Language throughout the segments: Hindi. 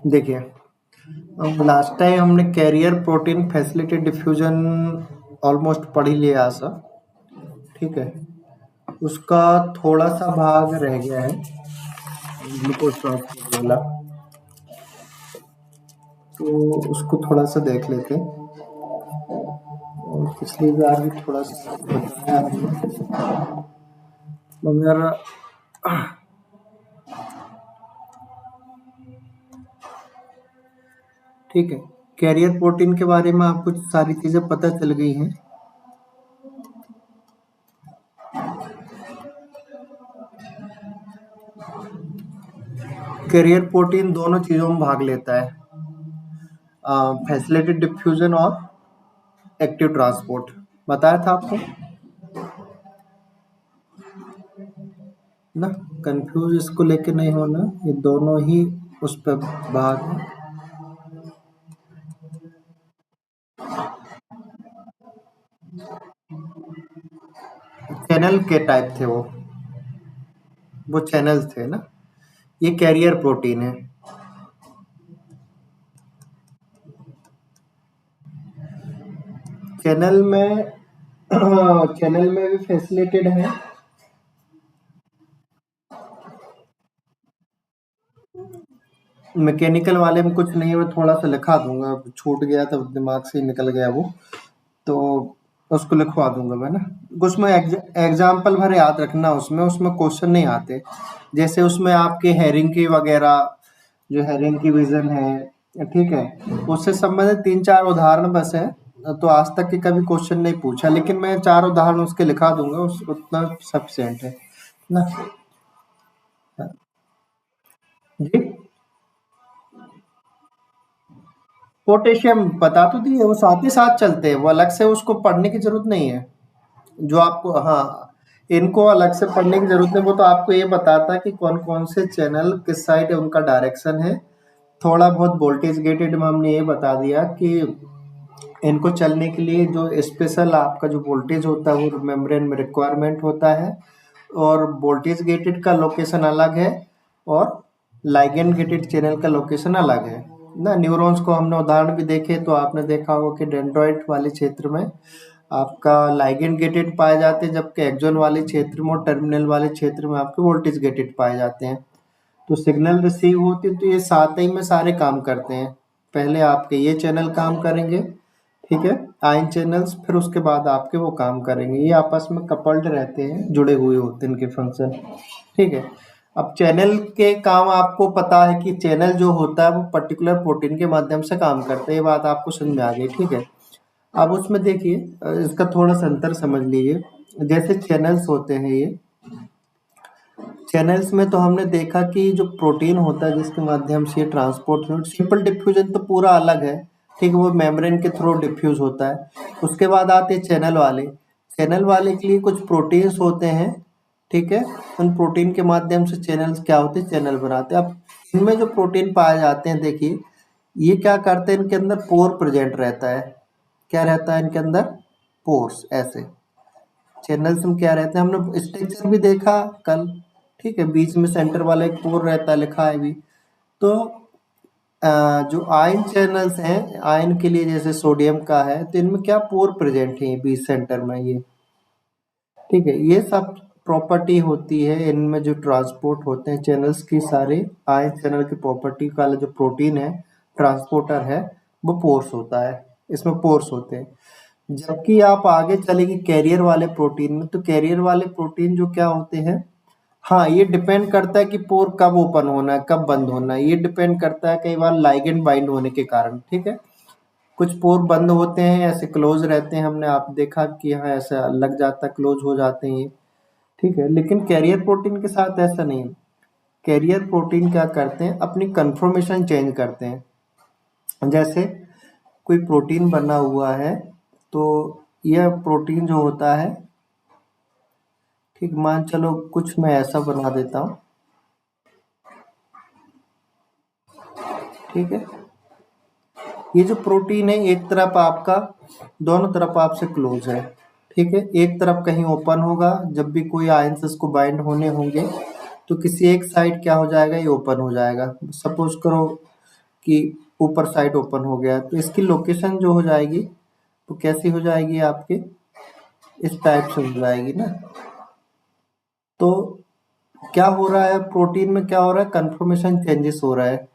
देखिए, अब लास्ट टाइम हमने carrier protein facility diffusion almost पढ़ ही लिया सा। ठीक है, उसका थोड़ा सा भाग रह गया है, ग्लूकोज ट्रांसपोर्ट वाला। तो उसको थोड़ा सा देख लेते हैं। और पिछली बार भी थोड़ा सा बताया हमने, मगर ठीक है, कैरियर प्रोटीन के बारे में आपको सारी चीजें पता चल गई हैं। कैरियर प्रोटीन दोनों चीजों में भाग लेता है, फैसिलिटी डिफ्यूजन और एक्टिव ट्रांसपोर्ट। बताया था आपको ना, कंफ्यूज इसको लेके नहीं होना, ये दोनों ही उस पर भाग है। चैनल के टाइप थे वो चैनल्स थे ना। ये कैरियर प्रोटीन है। चैनल में चैनल में भी फैसिलिटेड है। मैकेनिकल वाले में कुछ नहीं है, मैं थोड़ा सा लिखा दूंगा, छूट गया तो दिमाग से ही निकल गया वो, तो उसको लिखवा दूंगा मैं ना। उसमें एग्जाम्पल भर याद रखना, उसमें उसमें क्वेश्चन नहीं आते। जैसे उसमें आपके हेरिंग की वगैरह, जो हेरिंग की विजन है, ठीक है, उससे संबंधित 3-4 उदाहरण बस है। तो आज तक के कभी क्वेश्चन नहीं पूछा, लेकिन मैं 4 उदाहरण उसके लिखा दूंगा, उतना सफिशिएंट है ना। जी, पोटेशियम बता तो दिए, वो साथ ही साथ चलते हैं, वो अलग से उसको पढ़ने की जरूरत नहीं है। जो आपको, हाँ, इनको अलग से पढ़ने की जरूरत नहीं, वो तो आपको ये बताता है कि कौन कौन से चैनल किस साइड है, उनका डायरेक्शन है। थोड़ा बहुत वोल्टेज गेटेड में हमने ये बता दिया कि इनको चलने के लिए जो स्पेशल आपका जो वोल्टेज होता है वो मेम्ब्रेन में रिक्वायरमेंट होता है, और वोल्टेज गेटेड का लोकेशन अलग है, और लाइगेंड गेटेड चैनल का लोकेशन अलग है ना। न्यूरॉन्स को हमने उदाहरण भी देखे, तो आपने देखा होगा कि डेंड्रॉइड वाले क्षेत्र में आपका लाइगेंड गेटेड पाए जाते हैं, जबकि एक्सॉन वाले क्षेत्र में और टर्मिनल वाले क्षेत्र में आपके वोल्टेज गेटेड पाए जाते हैं। तो सिग्नल रिसीव होती है, तो ये साथ ही में सारे काम करते हैं। पहले आपके ये चैनल काम करेंगे, ठीक है, आयन चैनल्स, फिर उसके बाद आपके वो काम करेंगे। ये आपस में कपल्ड रहते हैं, जुड़े हुए होते हैं इनके फंक्शन। ठीक है, अब चैनल के काम आपको पता है कि चैनल जो होता है वो पर्टिकुलर प्रोटीन के माध्यम से काम करता है, ये बात आपको समझ में आ गई। ठीक है, अब उसमें देखिए, इसका थोड़ा सा अंतर समझ लीजिए। जैसे चैनल्स होते हैं, ये चैनल्स में तो हमने देखा कि जो प्रोटीन होता है जिसके माध्यम से ट्रांसपोर्ट हो, सिंपल डिफ्यूजन तो पूरा अलग है, ठीक है, वो मेम्ब्रेन के थ्रू डिफ्यूज होता है। उसके बाद आते हैं चैनल वाले। चैनल वाले के लिए कुछ प्रोटीन्स होते हैं, ठीक है, उन प्रोटीन के माध्यम से चैनल्स क्या होते हैं, चैनल बनाते हैं। अब इनमें जो प्रोटीन पाए जाते हैं, देखिए ये क्या करते हैं, इनके अंदर पोर प्रेजेंट रहता है। क्या रहता है इनके अंदर? पोर्स। ऐसे चैनल्स में क्या रहते हैं, हमने स्ट्रक्चर भी देखा कल, ठीक है, बीच में सेंटर वाला एक पोर रहता है, लिखा है भी। तो जो आयन चैनल्स हैं, आयन के लिए जैसे सोडियम का है, तो इनमें क्या पोर प्रेजेंट है बीच सेंटर में, ये ठीक है। ये सब प्रॉपर्टी होती है इनमें, जो ट्रांसपोर्ट होते हैं चैनल्स की, सारे आयन चैनल की प्रॉपर्टी वाला जो प्रोटीन है, ट्रांसपोर्टर है, वो पोर्स होता है, इसमें पोर्स होते हैं। जबकि आप आगे चलेंगे कैरियर वाले प्रोटीन में, तो कैरियर वाले प्रोटीन जो क्या होते हैं, हाँ, ये डिपेंड करता है कि पोर कब ओपन होना है, कब बंद होना है, ये डिपेंड करता है कई बार लाइगेंड बाइंड होने के कारण। ठीक है, कुछ पोर बंद होते हैं, ऐसे क्लोज रहते हैं, हमने आप देखा कि हाँ ऐसा लग जाता है, क्लोज हो जाते हैं ये, ठीक है। लेकिन कैरियर प्रोटीन के साथ ऐसा नहीं है। कैरियर प्रोटीन क्या करते हैं, अपनी कन्फर्मेशन चेंज करते हैं। जैसे कोई प्रोटीन बना हुआ है, तो यह प्रोटीन जो होता है, ठीक, मान चलो कुछ मैं ऐसा बना देता हूँ, ठीक है। ये जो प्रोटीन है, एक तरफ आपका, दोनों तरफ आपसे क्लोज है, ठीक है। एक तरफ कहीं ओपन होगा, जब भी कोई आयंस इसको बाइंड होने होंगे, तो किसी एक साइड क्या हो जाएगा, ये ओपन हो जाएगा। सपोज करो कि ऊपर साइड ओपन हो गया, तो इसकी लोकेशन जो हो जाएगी तो कैसी हो जाएगी आपके, इस टाइप से हो जाएगी ना। तो क्या हो रहा है प्रोटीन में, क्या हो रहा है, कन्फर्मेशन चेंजेस हो रहा है,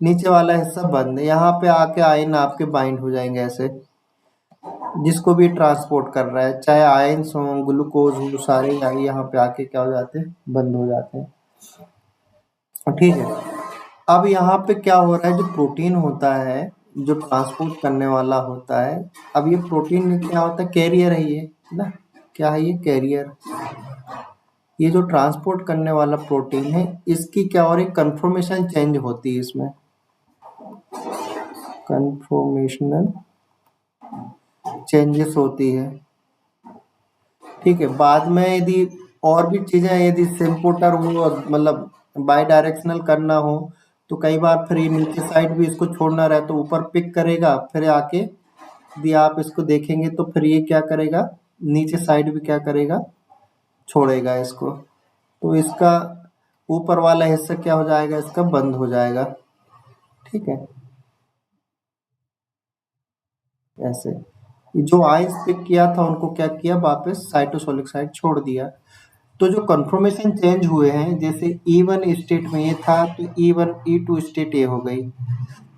नीचे वाला हिस्सा बंद है, यहाँ पे आके आयन आपके बाइंड हो जाएंगे ऐसे, जिसको भी ट्रांसपोर्ट कर रहा है, चाहे आयन्स हो, ग्लूकोज हो, सारे यहाँ पे आके क्या हो जाते हैं, बंद हो जाते हैं। ठीक है, अब यहाँ पे क्या हो रहा है, जो प्रोटीन होता है जो ट्रांसपोर्ट करने वाला होता है, अब ये प्रोटीन में क्या होता है, कैरियर है ये ना, क्या है ये, कैरियर। ये जो ट्रांसपोर्ट करने वाला प्रोटीन है, इसकी क्या हो रही है, कन्फर्मेशन चेंज होती है इसमें, कन्फर्मेशनल चेंजेस होती है। ठीक है, बाद में यदि और भी चीजें, यदि सिम्पोटर वो मतलब बाई डायरेक्शनल करना हो, तो कई बार फिर ये नीचे साइड भी इसको छोड़ना रहे तो ऊपर पिक करेगा, फिर आके यदि आप इसको देखेंगे तो फिर ये क्या करेगा, नीचे साइड भी क्या करेगा, छोड़ेगा इसको, तो इसका ऊपर वाला हिस्सा क्या हो जाएगा, इसका बंद हो जाएगा। ठीक है, ऐसे जो आइंस पिक किया था उनको क्या किया, वापस साइटोसोलिक साइड छोड़ दिया। तो जो कन्फर्मेशन चेंज हुए हैं, जैसे E1 स्टेट में ये था तो E1 E2 स्टेट ये हो गई।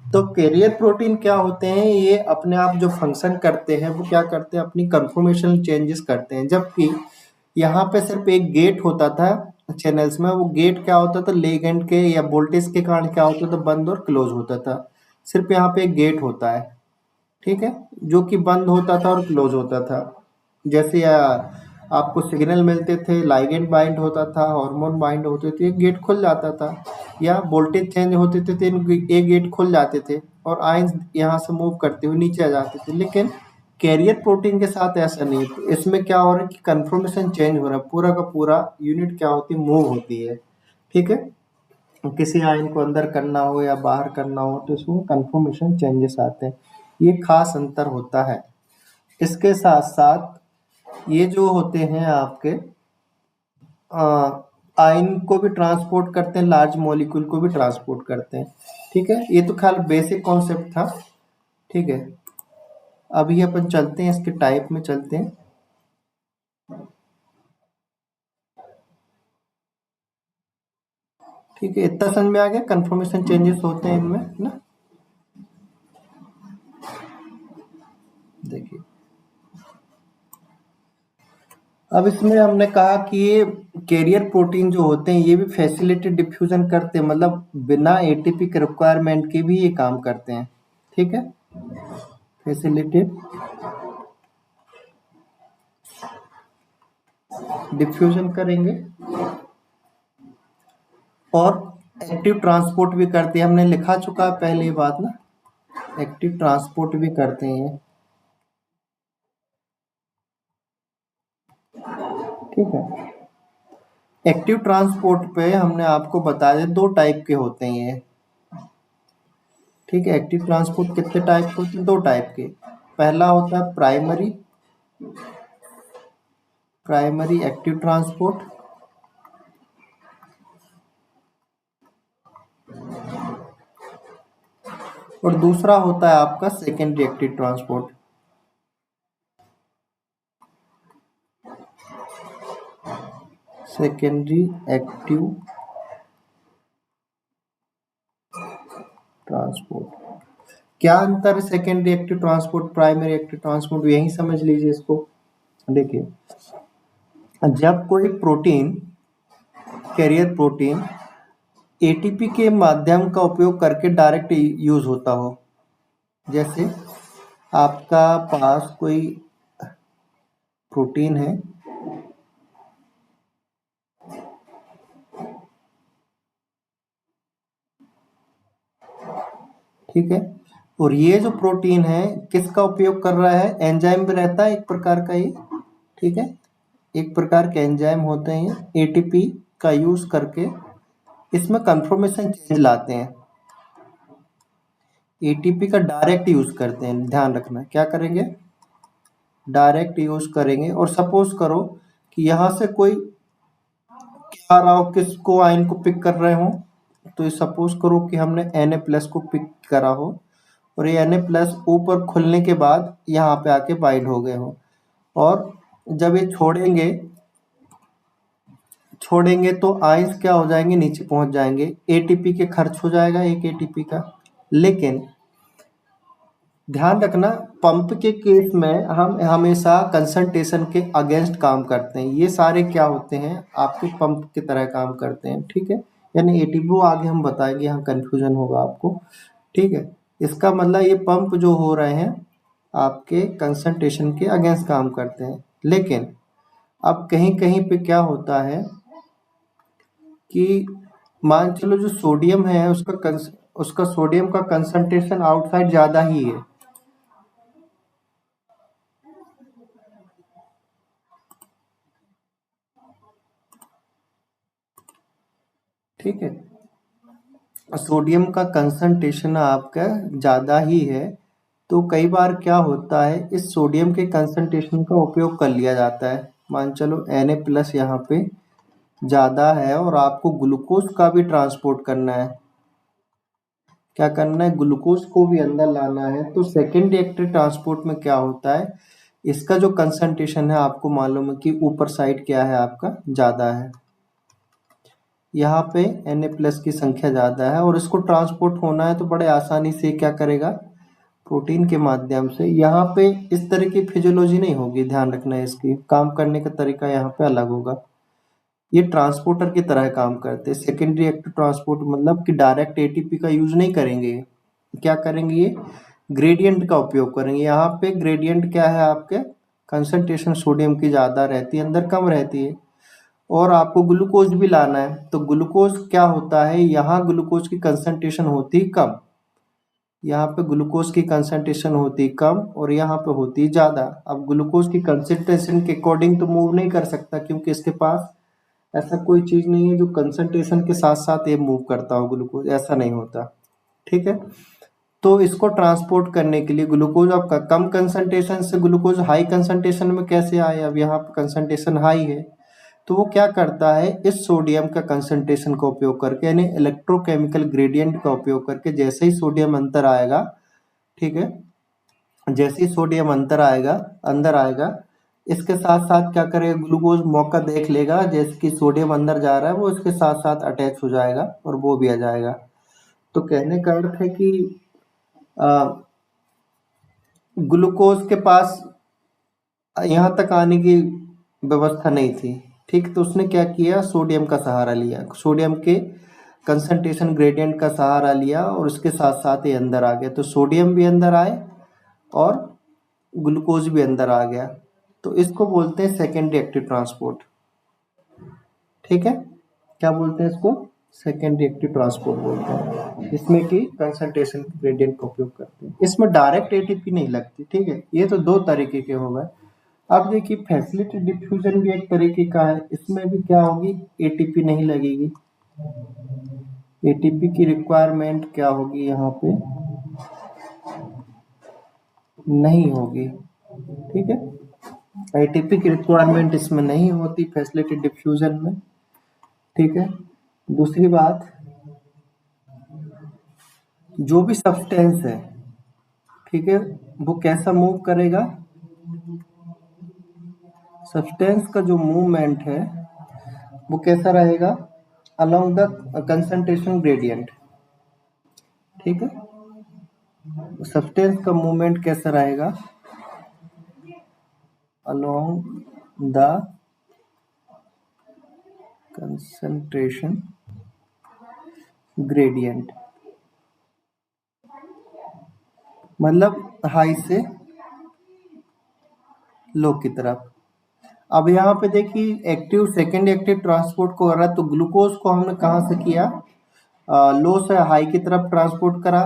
तो कैरियर प्रोटीन क्या होते हैं, ये अपने आप जो फंक्शन करते हैं वो क्या करते हैं, अपनी कन्फर्मेशन चेंजेस करते हैं। जबकि यहाँ पे सिर्फ एक गेट होता था चैनल्स में, वो गेट क्या होता था, लेगेंड के या वोल्टेज के कारण क्या होता था, बंद और क्लोज होता था। सिर्फ यहाँ पे एक गेट होता है, ठीक है, जो कि बंद होता था और क्लोज होता था। जैसे आपको सिग्नल मिलते थे, लाइगेंड बाइंड होता था, हार्मोन बाइंड होते थे, गेट खुल जाता था, या वोल्टेज चेंज होते थे तो एक गेट खुल जाते थे और आयंस यहाँ से मूव करते हुए नीचे आ जाते थे। लेकिन कैरियर प्रोटीन के साथ ऐसा नहीं है, तो इसमें क्या हो रहा है कि कन्फर्मेशन चेंज हो रहा है, पूरा का पूरा यूनिट क्या होती है, मूव होती है। ठीक है, किसी आयन को अंदर करना हो या बाहर करना हो तो इसमें कन्फर्मेशन चेंजेस आते हैं, ये खास अंतर होता है। इसके साथ साथ ये जो होते हैं आपके आयन को भी ट्रांसपोर्ट करते हैं, लार्ज मॉलिक्यूल को भी ट्रांसपोर्ट करते हैं। ठीक है, ये तो ख्याल बेसिक कॉन्सेप्ट था। ठीक है, अभी अपन चलते हैं इसके टाइप में, चलते हैं। ठीक है, इतना समझ में आ गया, कन्फर्मेशन चेंजेस होते हैं इनमें ना। देखिए, अब इसमें हमने कहा कि ये कैरियर प्रोटीन जो होते हैं ये भी फैसिलिटेड डिफ्यूजन करते हैं, मतलब बिना एटीपी के रिक्वायरमेंट के भी ये काम करते हैं। ठीक है, फैसिलिटेड डिफ्यूजन करेंगे और एक्टिव ट्रांसपोर्ट भी करते हैं, हमने लिखा चुका है पहले ये बात ना, एक्टिव ट्रांसपोर्ट भी करते हैं। ठीक है, एक्टिव ट्रांसपोर्ट पे हमने आपको बताया दो टाइप के होते हैं ये। ठीक है, एक्टिव ट्रांसपोर्ट कितने टाइप के होते हैं, दो टाइप के। पहला होता है प्राइमरी एक्टिव ट्रांसपोर्ट, और दूसरा होता है आपका secondary active transport. Secondary active transport, क्या अंतर है secondary active transport primary active transport, यही समझ लीजिए इसको। देखिए, जब कोई प्रोटीन, कैरियर प्रोटीन एटीपी के माध्यम का उपयोग करके डायरेक्ट यूज होता हो, जैसे आपका पास कोई प्रोटीन है, ठीक है, और ये जो प्रोटीन है किसका उपयोग कर रहा है, एंजाइम भी रहता है एक प्रकार का ये। ठीक है, एक प्रकार के एंजाइम होते हैं, एटीपी का यूज करके इसमें कन्फर्मेशन चेंज लाते हैं। एटीपी का डायरेक्ट यूज करते हैं, ध्यान रखना, क्या करेंगे, डायरेक्ट यूज करेंगे। और सपोज करो कि यहाँ से कोई क्या आ रहा हो, किसको आयन को पिक कर रहे हो, तो सपोज करो कि हमने Na+ को पिक करा हो और ये Na+ ऊपर खुलने के बाद यहाँ पे आके बाइंड हो गए हो, और जब ये छोड़ेंगे तो आयंस क्या हो जाएंगे, नीचे पहुंच जाएंगे, एटीपी के खर्च हो जाएगा एक एटीपी का। लेकिन ध्यान रखना, पंप के केस में हम हमेशा कंसंट्रेशन के अगेंस्ट काम करते हैं। ये सारे क्या होते हैं, आपके पंप की तरह काम करते हैं, ठीक है। यानी एटीपी आगे हम बताएंगे, यहाँ कंफ्यूजन होगा आपको, ठीक है। इसका मतलब ये पंप जो हो रहे हैं आपके कंसंट्रेशन के अगेंस्ट काम करते हैं। लेकिन अब कहीं कहीं पे क्या होता है कि मान चलो जो सोडियम है उसका सोडियम का कंसंट्रेशन आउटसाइड ज़्यादा ही है, ठीक है। सोडियम का कंसंट्रेशन आपका ज़्यादा ही है, तो कई बार क्या होता है, इस सोडियम के कंसंट्रेशन का उपयोग कर लिया जाता है। मान चलो Na+ यहाँ पे ज़्यादा है और आपको ग्लूकोज का भी ट्रांसपोर्ट करना है, क्या करना है, ग्लूकोज को भी अंदर लाना है। तो सेकेंड रिएक्टर ट्रांसपोर्ट में क्या होता है, इसका जो कंसंट्रेशन है आपको मालूम है कि ऊपर साइड क्या है आपका ज़्यादा है, यहाँ पे Na+ की संख्या ज़्यादा है और इसको ट्रांसपोर्ट होना है तो बड़े आसानी से क्या करेगा, प्रोटीन के माध्यम से। यहाँ पे इस तरह की फिजियोलॉजी नहीं होगी, ध्यान रखना है, इसकी काम करने का तरीका यहाँ पे अलग होगा। ये ट्रांसपोर्टर की तरह काम करते हैं। सेकेंडरी एक्टिव ट्रांसपोर्ट मतलब कि डायरेक्ट एटीपी का यूज नहीं करेंगे, क्या करेंगे, ये ग्रेडियंट का उपयोग करेंगे। यहाँ पे ग्रेडियंट क्या है, आपके कंसंट्रेशन सोडियम की ज़्यादा रहती है, अंदर कम रहती है, और आपको ग्लूकोज भी लाना है। तो ग्लूकोज क्या होता है, यहाँ ग्लूकोज की कंसंट्रेशन होती कम, यहाँ पे ग्लूकोज की कंसंट्रेशन होती कम और यहाँ पे होती ज़्यादा। अब ग्लूकोज की कंसंट्रेशन के अकॉर्डिंग तो मूव नहीं कर सकता, क्योंकि इसके पास ऐसा कोई चीज़ नहीं है जो कंसंट्रेशन के साथ साथ ये मूव करता हो, ग्लूकोज ऐसा नहीं होता, ठीक है। तो इसको ट्रांसपोर्ट करने के लिए ग्लूकोज आपका कम कंसंट्रेशन से ग्लूकोज हाई कंसंट्रेशन में कैसे आए, अब यहाँ पे कंसंट्रेशन हाई है, तो वो क्या करता है, इस सोडियम का कंसंट्रेशन का उपयोग करके, यानी इलेक्ट्रोकेमिकल ग्रेडियंट का उपयोग करके, जैसे ही सोडियम अंदर आएगा, ठीक है, जैसे ही सोडियम अंदर आएगा, इसके साथ साथ क्या करेगा, ग्लूकोज मौका देख लेगा, जैसे कि सोडियम अंदर जा रहा है वो इसके साथ साथ अटैच हो जाएगा और वो भी आ जाएगा। तो कहने का अर्थ है कि ग्लूकोज के पास यहाँ तक आने की व्यवस्था नहीं थी, ठीक। तो उसने क्या किया, सोडियम का सहारा लिया, सोडियम के कंसंट्रेशन ग्रेडियंट का सहारा लिया और उसके साथ साथ ये अंदर आ गया। तो सोडियम भी अंदर आए और ग्लूकोज भी अंदर आ गया, तो इसको बोलते हैं सेकेंडरी एक्टिव ट्रांसपोर्ट, ठीक है। क्या बोलते हैं इसको, सेकेंडरी एक्टिव ट्रांसपोर्ट बोलते हैं, इसमें कि कंसंट्रेशन ग्रेडियंट का उपयोग करते हैं। इसमें डायरेक्ट एटीपी नहीं लगती, ठीक है। ये तो दो तरीके के हो गए। अब देखिए फैसिलिटी डिफ्यूजन भी एक तरीके का है, इसमें भी क्या होगी, एटीपी नहीं लगेगी। एटीपी की रिक्वायरमेंट क्या होगी, यहाँ पे नहीं होगी, ठीक है। एटीपी की रिक्वायरमेंट इसमें नहीं होती फैसिलिटी डिफ्यूजन में, ठीक है। दूसरी बात, जो भी सब्सटेंस है, ठीक है, वो कैसा मूव करेगा, सब्सटेंस का जो मूवमेंट है वो कैसा रहेगा, अलोंग द कंसंट्रेशन ग्रेडियंट, ठीक है। सब्सटेंस का मूवमेंट कैसा रहेगा, अलोंग द कंसंट्रेशन ग्रेडियंट, मतलब हाई से लो की तरफ। अब यहाँ पे देखिए एक्टिव सेकेंड एक्टिव ट्रांसपोर्ट को कर रहा है, तो ग्लूकोज को हमने कहाँ से किया, लो से हाई की तरफ ट्रांसपोर्ट करा।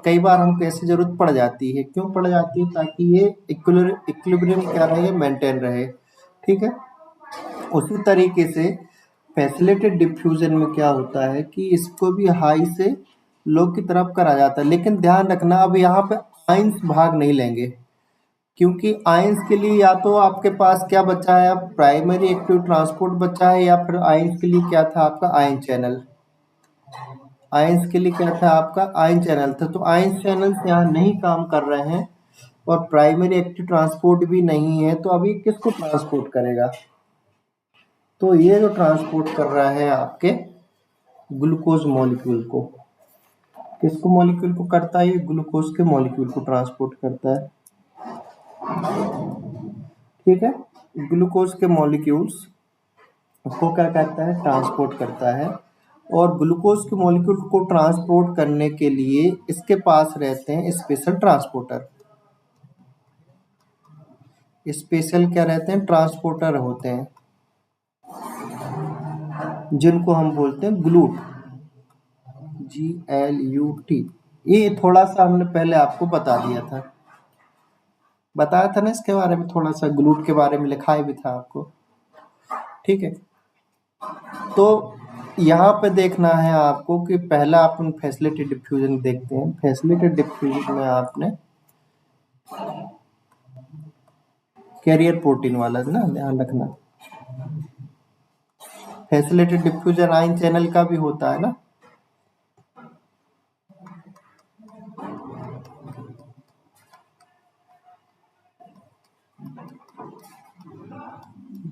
कई बार हमको ऐसी जरूरत पड़ जाती है, क्यों पड़ जाती है, ताकि ये इक्विलिब्रियम क्या रहे, मेंटेन रहे, ठीक है। उसी तरीके से फैसिलिटेड डिफ्यूजन में क्या होता है कि इसको भी हाई से लो की तरफ करा जाता है। लेकिन ध्यान रखना, अब यहाँ पे आयंस भाग नहीं लेंगे, क्योंकि आयंस के लिए या तो आपके पास क्या बचा है, अब प्राइमरी एक्टिव ट्रांसपोर्ट बचा है, या फिर आयंस के लिए क्या था आपका आयन चैनल, आयंस के लिए क्या था आपका, आयन चैनल था, तो आयन चैनल यहाँ नहीं काम कर रहे हैं और प्राइमरी एक्टिव ट्रांसपोर्ट भी नहीं है, तो अभी किसको ट्रांसपोर्ट करेगा, तो ये जो ट्रांसपोर्ट कर रहा है आपके ग्लूकोज मॉलिक्यूल को, किसको मॉलिक्यूल को करता है, ये ग्लूकोज के मॉलिक्यूल को ट्रांसपोर्ट करता है। ठीक है, ग्लूकोज के मॉलिक्यूल्स को क्या करता है, ट्रांसपोर्ट करता है। और ग्लूकोज के मॉलिक्यूल को ट्रांसपोर्ट करने के लिए इसके पास रहते हैं स्पेशल ट्रांसपोर्टर, स्पेशल क्या रहते हैं, ट्रांसपोर्टर होते हैं, जिनको हम बोलते हैं ग्लूट, GLUT। ये थोड़ा सा हमने पहले आपको बता दिया था, बताया था ना इसके बारे में, थोड़ा सा ग्लूट के बारे में लिखाया भी था आपको। ठीक है, तो यहाँ पे देखना है आपको कि पहला अपन फैसिलिटी डिफ्यूजन देखते हैं। फैसिलिटी डिफ्यूजन में आपने कैरियर प्रोटीन वाला ना ध्यान रखना, फैसिलिटी डिफ्यूजन आयन चैनल का भी होता है ना,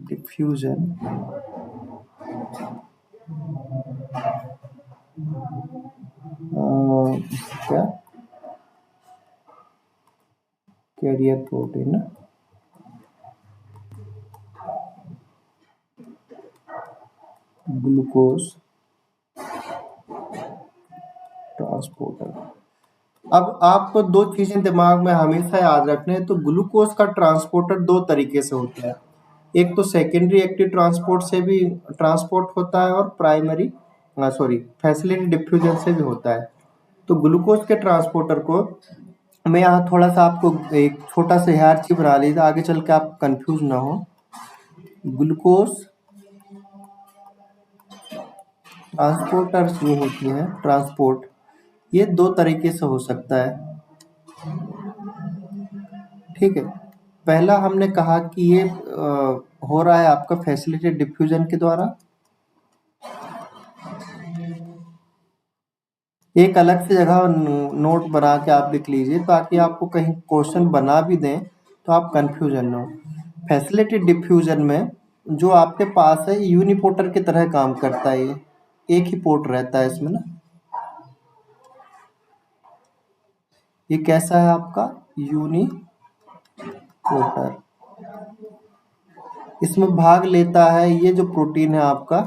डिफ्यूजन क्या कैरियर प्रोटीन ना, ग्लूकोज ट्रांसपोर्टर। अब आपको दो चीजें दिमाग में हमेशा याद रखने हैं, तो ग्लूकोज का ट्रांसपोर्टर दो तरीके से होता है, एक तो सेकेंडरी एक्टिव ट्रांसपोर्ट से भी ट्रांसपोर्ट होता है और प्राइमरी फैसिलिटी डिफ्यूजन से भी होता है। तो ग्लूकोज के ट्रांसपोर्टर को मैं यहाँ थोड़ा सा आपको एक छोटा सा हायरार्की बना लीजिए, आगे चल के आप कंफ्यूज ना हो। ग्लूकोज ट्रांसपोर्टर जो होती हैं ट्रांसपोर्ट, ये दो तरीके से हो सकता है। ठीक है, पहला हमने कहा कि ये हो रहा है आपका फैसिलिटी डिफ्यूजन के द्वारा। एक अलग से जगह नोट बना के आप लिख लीजिए, ताकि आपको कहीं क्वेश्चन बना भी दें तो आप कंफ्यूजन ना हो। फैसिलिटी डिफ्यूजन में जो आपके पास है यूनिपोर्टर की तरह काम करता है, ये एक ही पोर्ट रहता है इसमें ना, ये कैसा है आपका यूनिपोर्टर, इसमें भाग लेता है ये जो प्रोटीन है आपका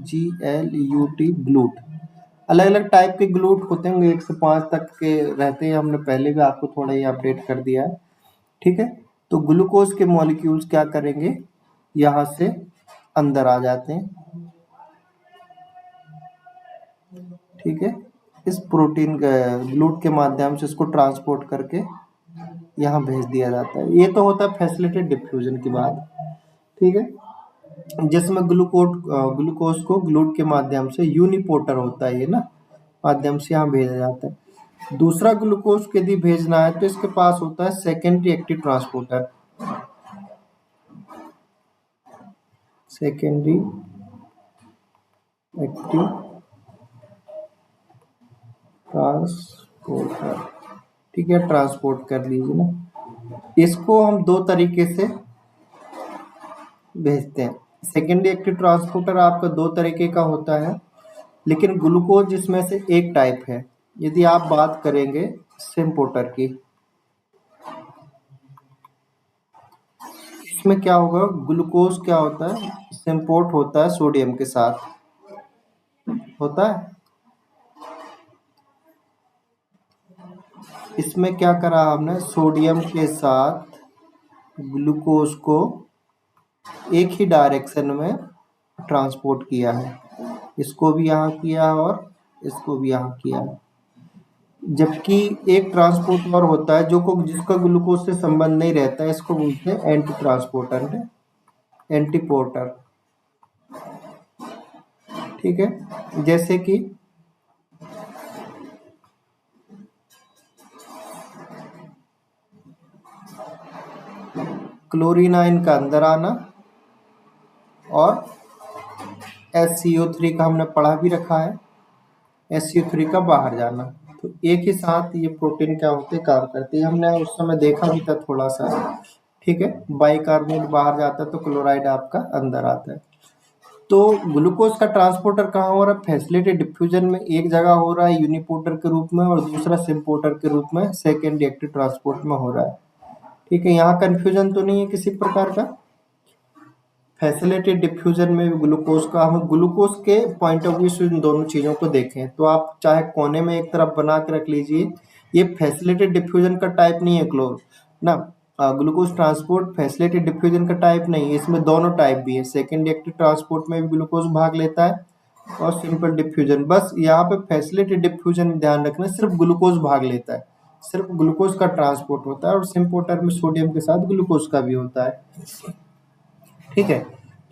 GLUT ग्लूट। अलग अलग टाइप के ग्लूट होते हैं, 1 से 5 तक के रहते हैं, हमने पहले भी आपको थोड़ा ये अपडेट कर दिया है। ठीक है, तो ग्लूकोज के मॉलिक्यूल्स क्या करेंगे, यहाँ से अंदर आ जाते हैं। ठीक है, इस प्रोटीन ग्लूट के माध्यम से इसको ट्रांसपोर्ट करके यहाँ भेज दिया जाता है। ये तो होता है फैसिलिटेड डिफ्यूजन की बात। ठीक है, जिसमें ग्लूकोज को ग्लूट के माध्यम से यूनिपोर्टर होता है ये ना, माध्यम से यहाँ भेजा जाता है। दूसरा ग्लूकोज यदि भेजना है तो इसके पास होता है secondary active transporter, secondary active transporter. ठीक है, ट्रांसपोर्ट कर लीजिए ना, इसको हम दो तरीके से भेजते हैं। सेकेंडरी एक्टिव ट्रांसपोर्टर आपका दो तरीके का होता है, लेकिन ग्लूकोज इसमें से एक टाइप है। यदि आप बात करेंगे सिम्पोर्टर की, इसमें क्या होगा, ग्लूकोज क्या होता है, सिम्पोर्ट होता है सोडियम के साथ, होता है। इसमें क्या करा हमने, सोडियम के साथ ग्लूकोज को एक ही डायरेक्शन में ट्रांसपोर्ट किया है, इसको भी यहाँ किया और इसको भी यहाँ किया है। जबकि एक ट्रांसपोर्टर होता है जिसका ग्लूकोज से संबंध नहीं रहता है, इसको बोलते हैं एंटी ट्रांसपोर्टर, एंटीपोर्टर। ठीक है, जैसे कि क्लोरीन आयन का अंदर आना, और SCO3 का हमने पढ़ा भी रखा है, SU3 का बाहर जाना। तो एक ही साथ ये प्रोटीन क्या होते हैं, काम करते हैं। हमने उस समय देखा भी था थोड़ा सा, ठीक है। बाइकार्बोनेट बाहर जाता है तो क्लोराइड आपका अंदर आता है। तो ग्लूकोज का ट्रांसपोर्टर कहाँ हो रहा है? फैसिलिटी डिफ्यूजन में एक जगह हो रहा है यूनिपोर्टर के रूप में, और दूसरा सिम्पोर्टर के रूप में सेकेंडरी एक्टिव ट्रांसपोर्ट में हो रहा है, ठीक है। यहाँ कंफ्यूजन तो नहीं है किसी प्रकार का। फैसिलिटी डिफ्यूजन में ग्लूकोज का, हम ग्लूकोज के पॉइंट ऑफ व्यू से इन दोनों चीज़ों को देखें तो आप चाहे कोने में एक तरफ बना के रख लीजिए, ये फैसिलिटी डिफ्यूजन का टाइप नहीं है क्लोर ना। ग्लूकोज ट्रांसपोर्ट फैसिलिटी डिफ्यूजन का टाइप नहीं है, इसमें दोनों टाइप भी है। सेकेंड एक्टिव ट्रांसपोर्ट में भी ग्लूकोज भाग लेता है और सिंपल डिफ्यूजन। बस यहाँ पे फैसिलिटी डिफ्यूजन में ध्यान रखना, सिर्फ ग्लूकोज भाग लेता है, सिर्फ ग्लूकोज का ट्रांसपोर्ट होता है, और सिम्पोर्टर में सोडियम के साथ ग्लूकोज का भी होता है, ठीक है।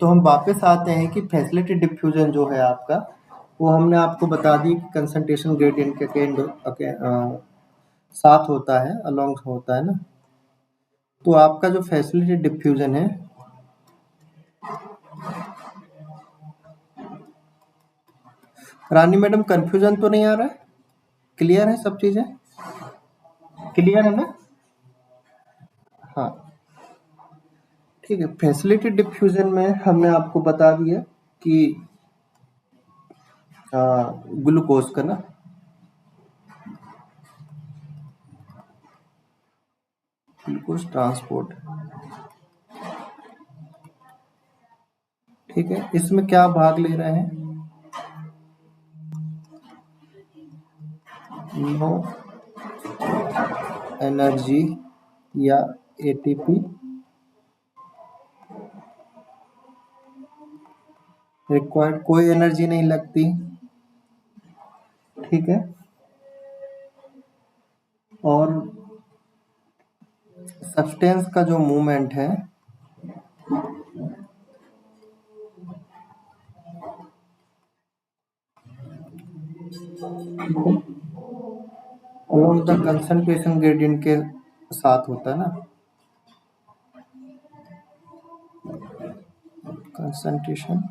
तो हम वापस आते हैं कि फैसिलिटी डिफ्यूजन जो है आपका, वो हमने आपको बता दी कि कंसंट्रेशन ग्रेडियंट के साथ होता है, अलोंग होता है ना। तो आपका जो फैसिलिटी डिफ्यूजन है, रानी मैडम कंफ्यूजन तो नहीं आ रहा है? क्लियर है सब चीजें? क्लियर है ना? हाँ, ठीक है। फैसिलिटी डिफ्यूजन में हमने आपको बता दिया कि ग्लूकोज का ना, ग्लूकोज ट्रांसपोर्ट, ठीक है। इसमें क्या भाग ले रहे हैं? नो एनर्जी या एटीपी रिक्वायर्ड, कोई एनर्जी नहीं लगती, ठीक है। और सब्सटेंस का जो मूवमेंट है, अलोंग द कंसंट्रेशन ग्रेडियंट के साथ होता है ना। कंसंट्रेशन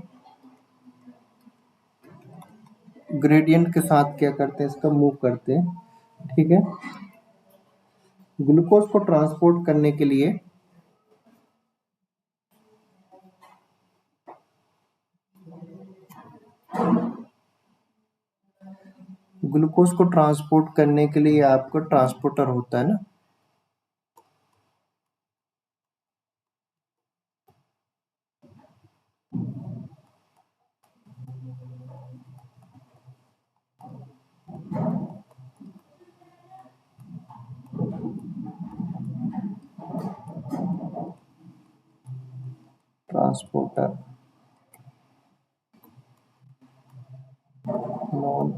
ग्रेडियंट के साथ क्या करते हैं, इसका मूव करते हैं, ठीक है। ग्लूकोज को ट्रांसपोर्ट करने के लिए आपका ट्रांसपोर्टर होता है ना। ट्रांसपोर्टर नॉन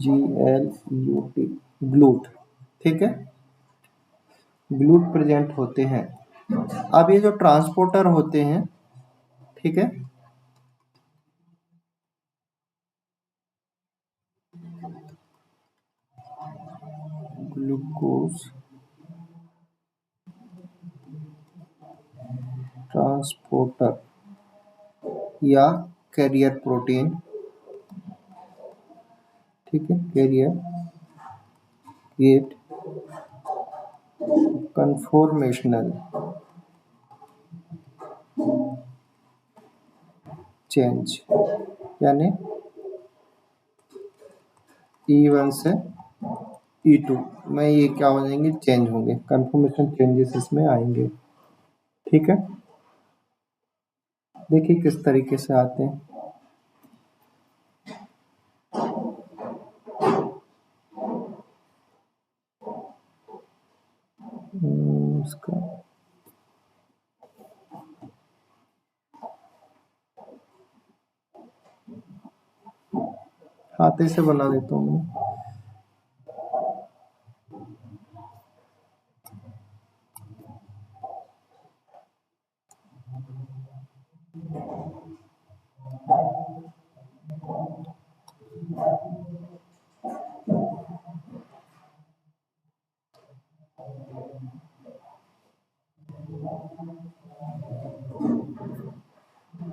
HGLUT, ग्लूट, ठीक है। ग्लूट प्रेजेंट होते हैं। अब ये जो ट्रांसपोर्टर होते हैं, ठीक है, ग्लूकोज ट्रांसपोर्टर या कैरियर प्रोटीन, ठीक है, कैरियर गेट कन्फॉर्मेशनल चेंज, यानी E1 से E2 में ये क्या हो जाएंगे, चेंज होंगे, कन्फर्मेशन चेंजेस इसमें आएंगे, ठीक है। देखिए किस तरीके से आते हैं। इसका हाथ से बना देता हूँ मैं।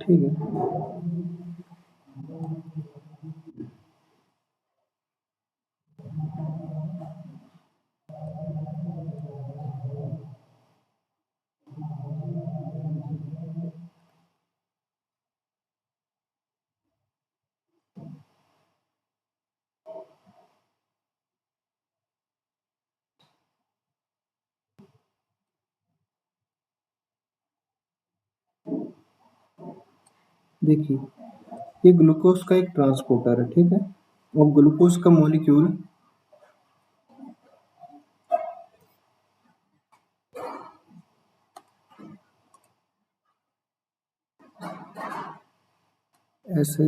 ठीक है, देखिए, ये ग्लूकोज का एक ट्रांसपोर्टर है, ठीक है। और ग्लूकोज का मॉलिक्यूल ऐसे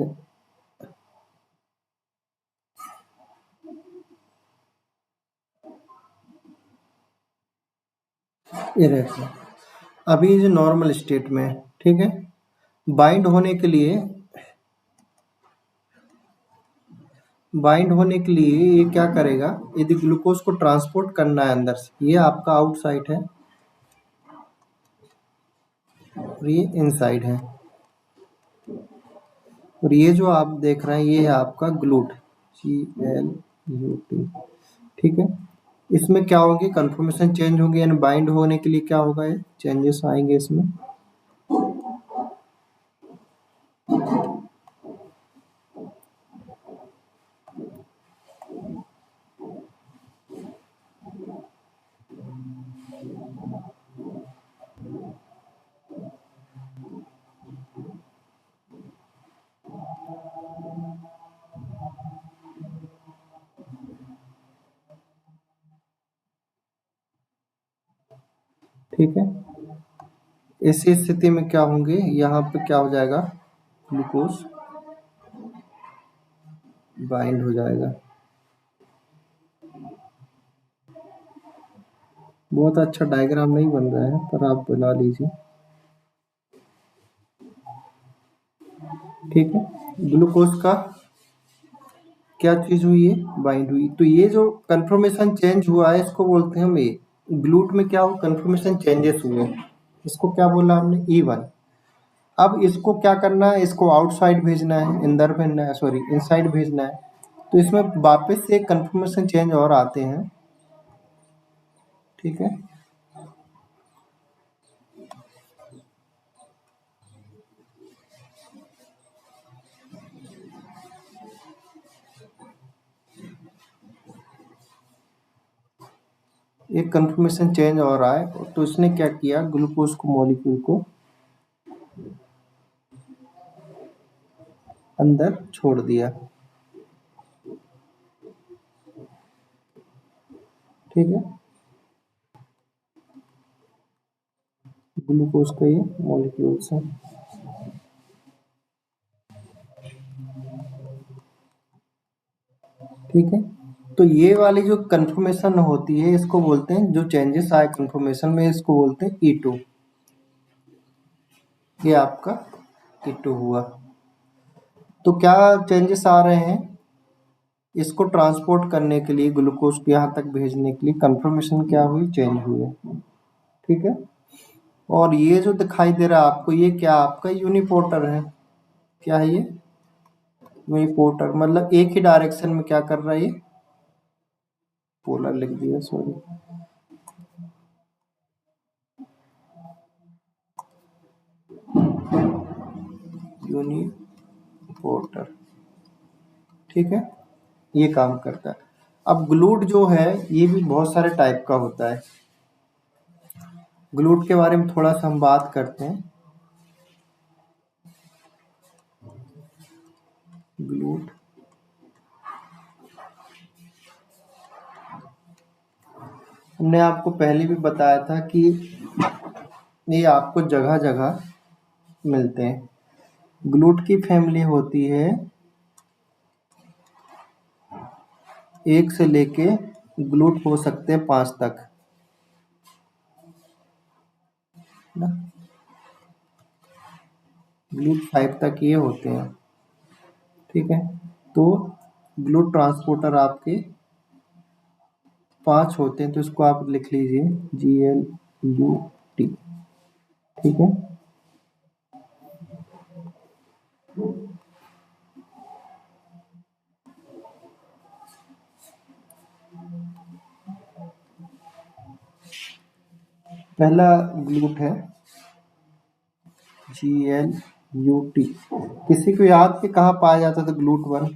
ये रहता है। अभी ये जो नॉर्मल स्टेट में है, ठीक है। बाइंड होने के लिए ये क्या करेगा, यदि ग्लूकोज को ट्रांसपोर्ट करना है अंदर से, ये आपका आउटसाइड है और ये इनसाइड है। और ये जो आप देख रहे हैं ये है आपका ग्लूट, GLUT, ठीक है। इसमें क्या होगी, कंफर्मेशन चेंज होगी, यानी बाइंड होने के लिए क्या होगा, ये चेंजेस आएंगे इसमें। ठीक है, ऐसी स्थिति में क्या होंगे, यहाँ पे क्या हो जाएगा, ग्लूकोज बाइंड हो जाएगा। बहुत अच्छा डायग्राम नहीं बन रहा है पर आप बना लीजिए, ठीक है। ग्लूकोज का क्या चीज हुई है, बाइंड हुई। तो ये जो कंफर्मेशन चेंज हुआ है इसको बोलते हैं हम ए। ग्लूट में क्या हुआ, कंफर्मेशन चेंजेस हुए, इसको क्या बोला हमने, E1। अब इसको क्या करना है, इसको आउटसाइड भेजना है, अंदर भेजना है, सॉरी इनसाइड भेजना है। तो इसमें वापस से कंफर्मेशन चेंज और आते हैं, ठीक है। एक कंफर्मेशन चेंज और आए तो इसने क्या किया, ग्लूकोज को मॉलिक्यूल को अंदर छोड़ दिया, ठीक है। ग्लूकोज का ये मॉलिक्यूल्स है, ठीक है। तो ये वाली जो कंफर्मेशन होती है इसको बोलते हैं, जो चेंजेस आए कंफर्मेशन में इसको बोलते हैं E2। ये आपका E2 हुआ। तो क्या चेंजेस आ रहे हैं, इसको ट्रांसपोर्ट करने के लिए, ग्लूकोज को यहाँ तक भेजने के लिए कंफर्मेशन क्या हुई, चेंज हुई है, ठीक है। और ये जो दिखाई दे रहा है आपको, ये क्या आपका यूनिपोर्टर है, क्या है ये, यूनिपोर्टर मतलब एक ही डायरेक्शन में क्या कर रहा है, ये पोलर लिख दिया, सॉरी। यूनिपोर्टर, ठीक है, ये काम करता है। अब ग्लूट जो है ये भी बहुत सारे टाइप का होता है। ग्लूट के बारे में थोड़ा सा हम बात करते हैं। ग्लूट हमने आपको पहले भी बताया था कि ये आपको जगह जगह मिलते हैं। ग्लूट की फैमिली होती है 1 से लेके ग्लूट हो सकते हैं 5 तक ना, ग्लूट 5 तक ये होते हैं, ठीक है। तो ग्लूट ट्रांसपोर्टर आपके 5 होते हैं, तो इसको आप लिख लीजिए GLUT, ठीक है। पहला ग्लूट है GLUT। किसी को याद कि कहाँ पाया जाता था GLUT 1।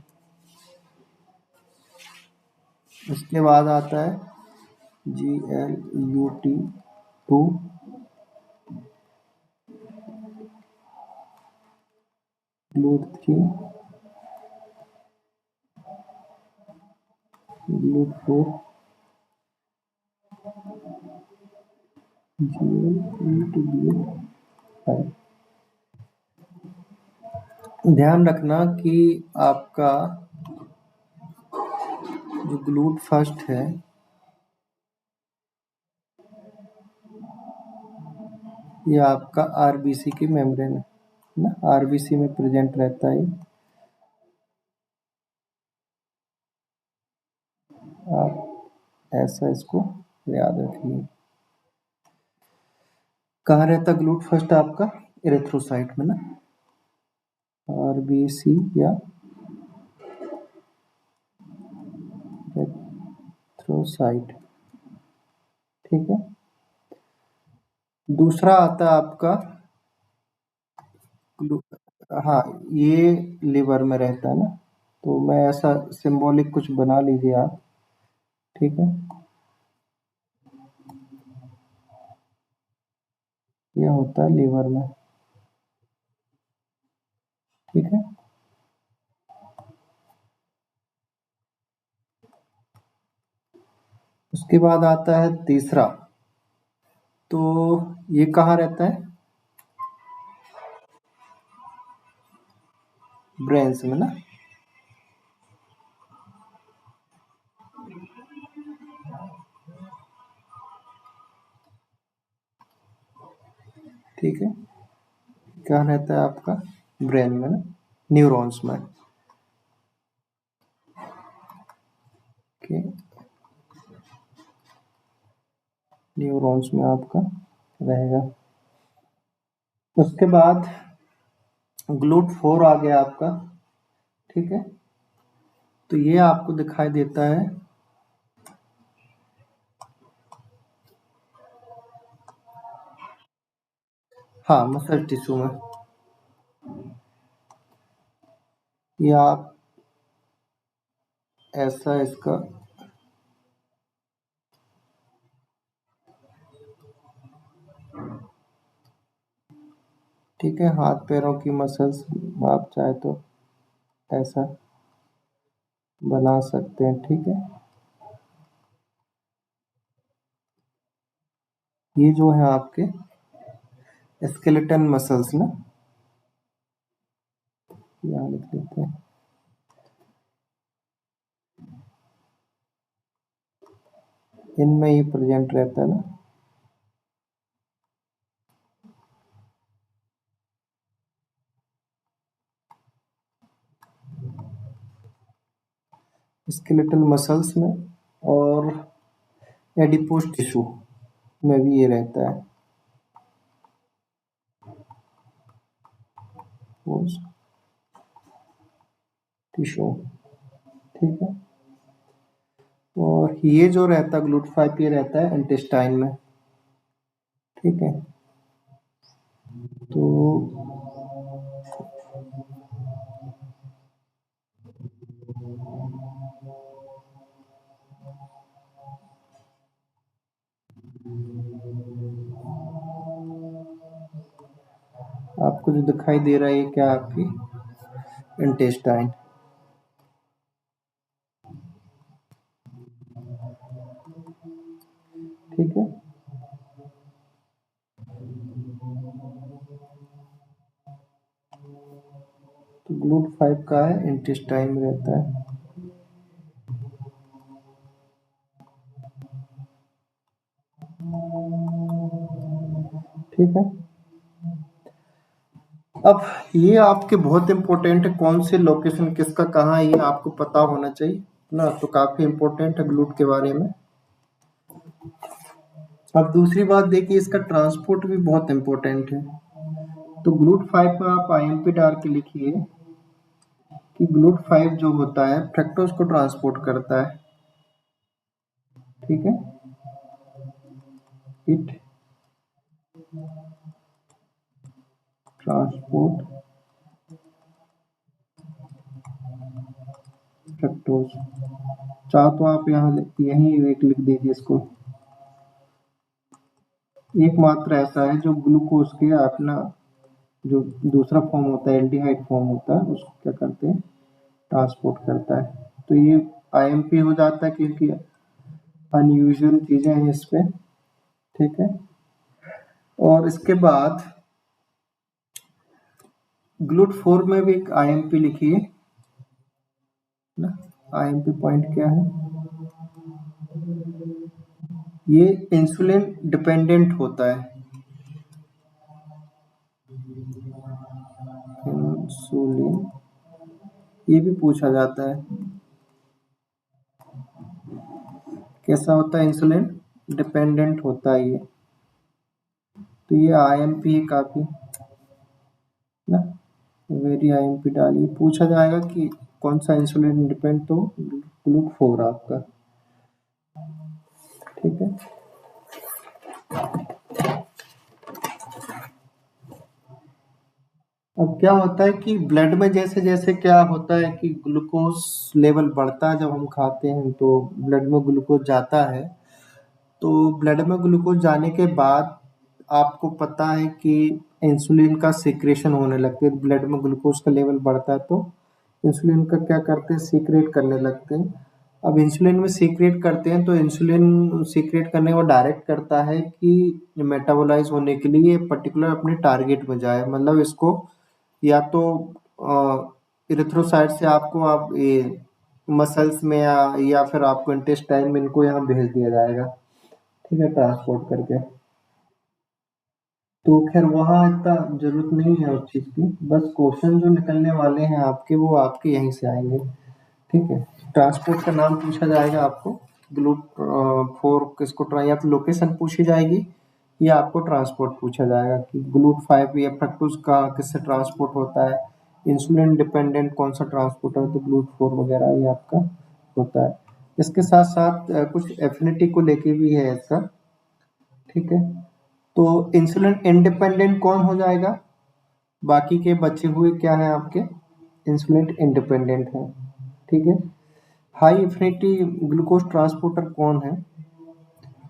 उसके बाद आता है GLUT 2, GLUT3, GLUT4, GL8, GLUT5। ध्यान रखना कि आपका जो ग्लूट फर्स्ट है ये आपका आरबीसी की मेम्ब्रेन है ना, आरबीसी में प्रेजेंट रहता है। आप ऐसा इसको याद रखिए। कहाँ रहता ग्लूट फर्स्ट आपका? इरेथ्रोसाइट में ना, आरबीसी या इरेथ्रोसाइट, ठीक है। दूसरा आता है आपका हाँ, ये लिवर में रहता है ना, तो मैं ऐसा सिंबॉलिक कुछ बना लीजिए आप, ठीक है। ये होता है लिवर में, ठीक है। उसके बाद आता है तीसरा, तो ये कहाँ रहता है? ब्रेन्स में ना, ठीक है। क्या रहता है आपका? ब्रेन में ना, न्यूरॉन्स में, ओके। न्यूरॉन्स में आपका रहेगा। उसके बाद GLUT4 आ गया आपका, ठीक है। तो ये आपको दिखाई देता है हाँ मसल टिश्यू में। ये आप ऐसा इसका ठीक है, हाथ पैरों की मसल्स आप चाहे तो ऐसा बना सकते हैं, ठीक है। ये जो है आपके स्केलेटन मसल्स ना, यहाँ लिख लेते हैं, इनमें ये प्रेजेंट रहता है ना। स्केलेटल मसल्स में और एडिपोज टिश्यू में भी ये रहता है, टिश्यू, ठीक है। और ये जो रहता है GLUT5 ये रहता है इंटेस्टाइन में, ठीक है। तो आपको जो दिखाई दे रहा है ये क्या आपकी इंटेस्टाइन, ठीक है। तो GLUT5 का है इंटेस्टाइन में रहता है, ठीक है। अब ये आपके बहुत इंपॉर्टेंट है, कौन से लोकेशन किसका कहाँ है ये आपको पता होना चाहिए ना, तो काफी इंपॉर्टेंट है ग्लूट के बारे में। अब दूसरी बात देखिए, इसका ट्रांसपोर्ट भी बहुत इंपॉर्टेंट है। तो GLUT5 में आप IMP डाल के लिखिए कि GLUT5 जो होता है फ्रक्टोज को ट्रांसपोर्ट करता है, ठीक है। इट ट्रांसपोर्ट फ्रक्टोज, चाहो तो आप यहाँ यही एक लिख दीजिए इसको। एक मात्रा ऐसा है जो ग्लूकोज के अपना जो दूसरा फॉर्म होता है एल्डिहाइड फॉर्म होता है उसको क्या करते हैं, ट्रांसपोर्ट करता है। तो ये आईएमपी हो जाता है क्योंकि अनयूजुअल चीज़ें हैं इस पे, ठीक है। और इसके बाद ग्लूट 4 में भी एक आईएमपी लिखिए ना। आईएमपी पॉइंट क्या है, ये इंसुलिन डिपेंडेंट होता है। इंसुलिन ये भी पूछा जाता है, कैसा होता है, इंसुलिन डिपेंडेंट होता है ये। तो ये आईएमपी है काफी ना, वेरी आईएमपी डालिए, पूछा जाएगा कि कौन सा इंसुलिन इंडिपेंडेंट, तो ग्लूट 4 आपका, ठीक है। अब क्या होता है कि ब्लड में जैसे जैसे क्या होता है कि ग्लूकोज लेवल बढ़ता है, जब हम खाते हैं तो ब्लड में ग्लूकोज जाता है। तो ब्लड में ग्लूकोज जाने के बाद आपको पता है कि इंसुलिन का सिक्रेशन होने लगता है, ब्लड में ग्लूकोज का लेवल बढ़ता है तो इंसुलिन का क्या करते हैं, सीक्रेट करने लगते हैं। अब इंसुलिन में सीक्रेट करते हैं तो इंसुलिन सीक्रेट करने को डायरेक्ट करता है कि मेटाबोलाइज होने के लिए पर्टिकुलर अपने टारगेट में जाए, मतलब इसको या तो इरिथ्रोसाइट से आपको आप ये मसल्स में या फिर आपको इंटेस्टाइन में इनको यहाँ भेज दिया जाएगा, ठीक है, ट्रांसपोर्ट करके। तो खैर वहाँ इतना जरूरत नहीं है उस चीज़ की, बस क्वेश्चन जो निकलने वाले हैं आपके वो आपके यहीं से आएंगे, ठीक है। ट्रांसपोर्ट का नाम पूछा जाएगा आपको, ग्लूट 4 किसको या तो लोकेशन पूछी जाएगी या आपको ट्रांसपोर्ट पूछा जाएगा कि ग्लूट 5 या फ्रक्टोज का किससे ट्रांसपोर्ट होता है, इंसुलिन डिपेंडेंट कौन सा ट्रांसपोर्टर, तो ग्लूट 4 वगैरह ये आपका होता है। इसके साथ साथ कुछ एफिनिटी को लेके भी है इसका, ठीक है। तो इंसुलिन इंडिपेंडेंट कौन हो जाएगा, बाकी के बचे हुए क्या है आपके, इंसुलिन इंडिपेंडेंट है, ठीक है। हाई एफिनिटी ग्लूकोज ट्रांसपोर्टर कौन है,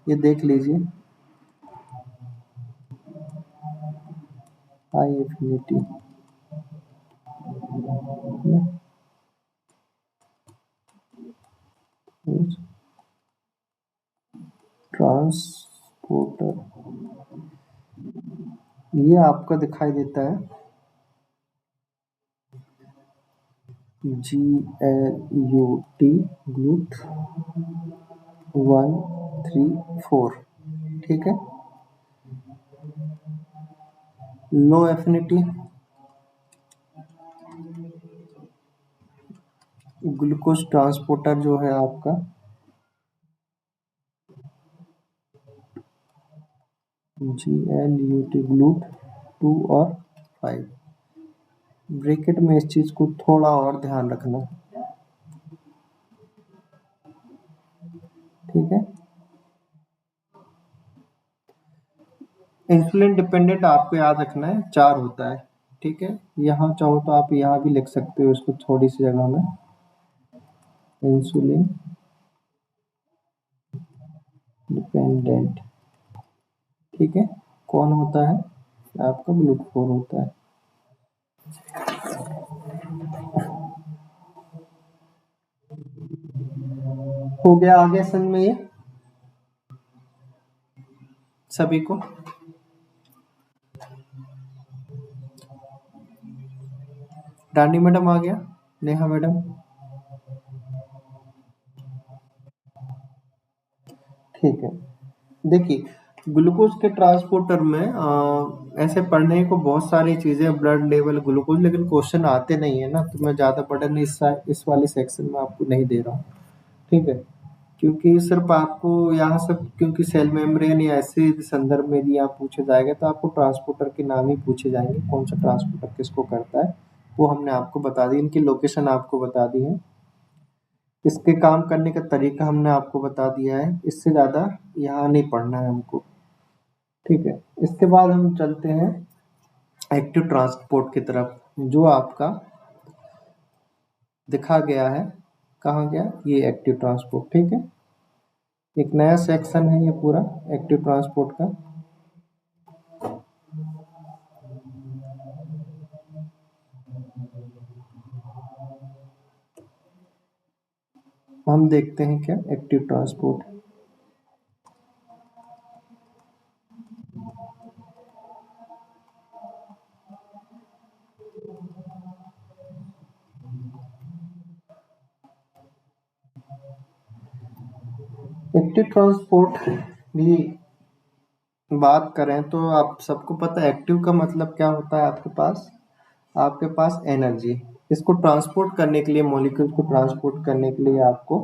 ये देख लीजिए। हाई एफिनिटी ट्रांसपोर्टर, ये आपका दिखाई देता है GLUT, ग्लूट 1 3 4, ठीक है। लो एफिनिटी ग्लूकोज ट्रांसपोर्टर जो है आपका GLUT, ग्लूट 2 और 5। ब्रैकेट में इस चीज को थोड़ा और ध्यान रखना, ठीक है। इंसुलिन डिपेंडेंट आपको याद रखना है 4 होता है, ठीक है। यहाँ चाहो तो आप यहाँ भी लिख सकते हो इसको थोड़ी सी जगह में, इंसुलिन डिपेंडेंट, ठीक है, कौन होता है आपका, ग्लूट 4 होता है। हो गया आगे समझ में ये सभी को। डांडी मैडम आ गया, नेहा मैडम, ठीक है। देखिए ग्लूकोज के ट्रांसपोर्टर में ऐसे पढ़ने को बहुत सारी चीजें, ब्लड लेवल ग्लूकोज, लेकिन क्वेश्चन आते नहीं है ना, तो मैं ज्यादा बर्डन इस वाले सेक्शन में आपको नहीं दे रहा हूँ, ठीक है। क्योंकि सिर्फ आपको यहाँ से, क्योंकि सेल मेम्ब्रेन या ऐसे संदर्भ में यदि आप पूछे जाएगा तो आपको ट्रांसपोर्टर के नाम ही पूछे जाएंगे, कौन सा ट्रांसपोर्टर किसको करता है, वो हमने आपको बता दी, इनकी लोकेशन आपको बता दी है, इसके काम करने का तरीका हमने आपको बता दिया है, इससे ज़्यादा यहाँ नहीं पढ़ना है हमको, ठीक है। इसके बाद हम चलते हैं एक्टिव ट्रांसपोर्ट की तरफ, जो आपका दिखा गया है, कहाँ गया ये एक्टिव ट्रांसपोर्ट, ठीक है। एक नया सेक्शन है ये पूरा एक्टिव ट्रांसपोर्ट का। हम देखते हैं क्या एक्टिव ट्रांसपोर्ट। एक्टिव ट्रांसपोर्ट भी बात करें तो आप सबको पता है एक्टिव का मतलब क्या होता है। आपके पास एनर्जी, इसको ट्रांसपोर्ट करने के लिए, मॉलिक्यूल को ट्रांसपोर्ट करने के लिए आपको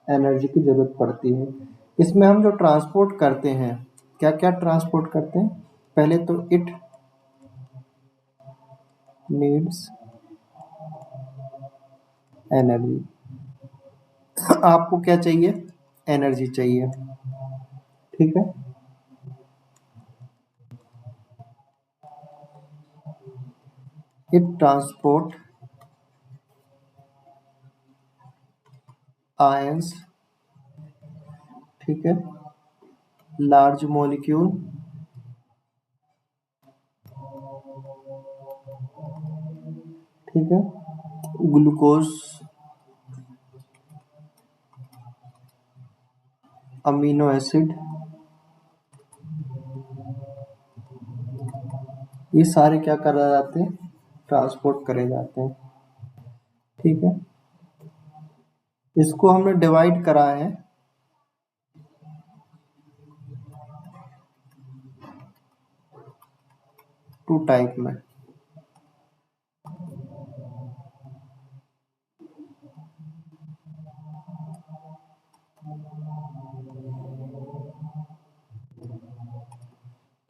एनर्जी की जरूरत पड़ती है। इसमें हम जो ट्रांसपोर्ट करते हैं, क्या क्या ट्रांसपोर्ट करते हैं। पहले तो इट नीड्स एनर्जी। आपको क्या चाहिए, एनर्जी चाहिए, ठीक है। इट ट्रांसपोर्ट आयंस, ठीक है, लार्ज मॉलिक्यूल, ठीक है, ग्लूकोज, अमीनो एसिड, ये सारे क्या करे जाते हैं, ट्रांसपोर्ट करे जाते हैं, ठीक है। इसको हमने डिवाइड करा है टू टाइप में।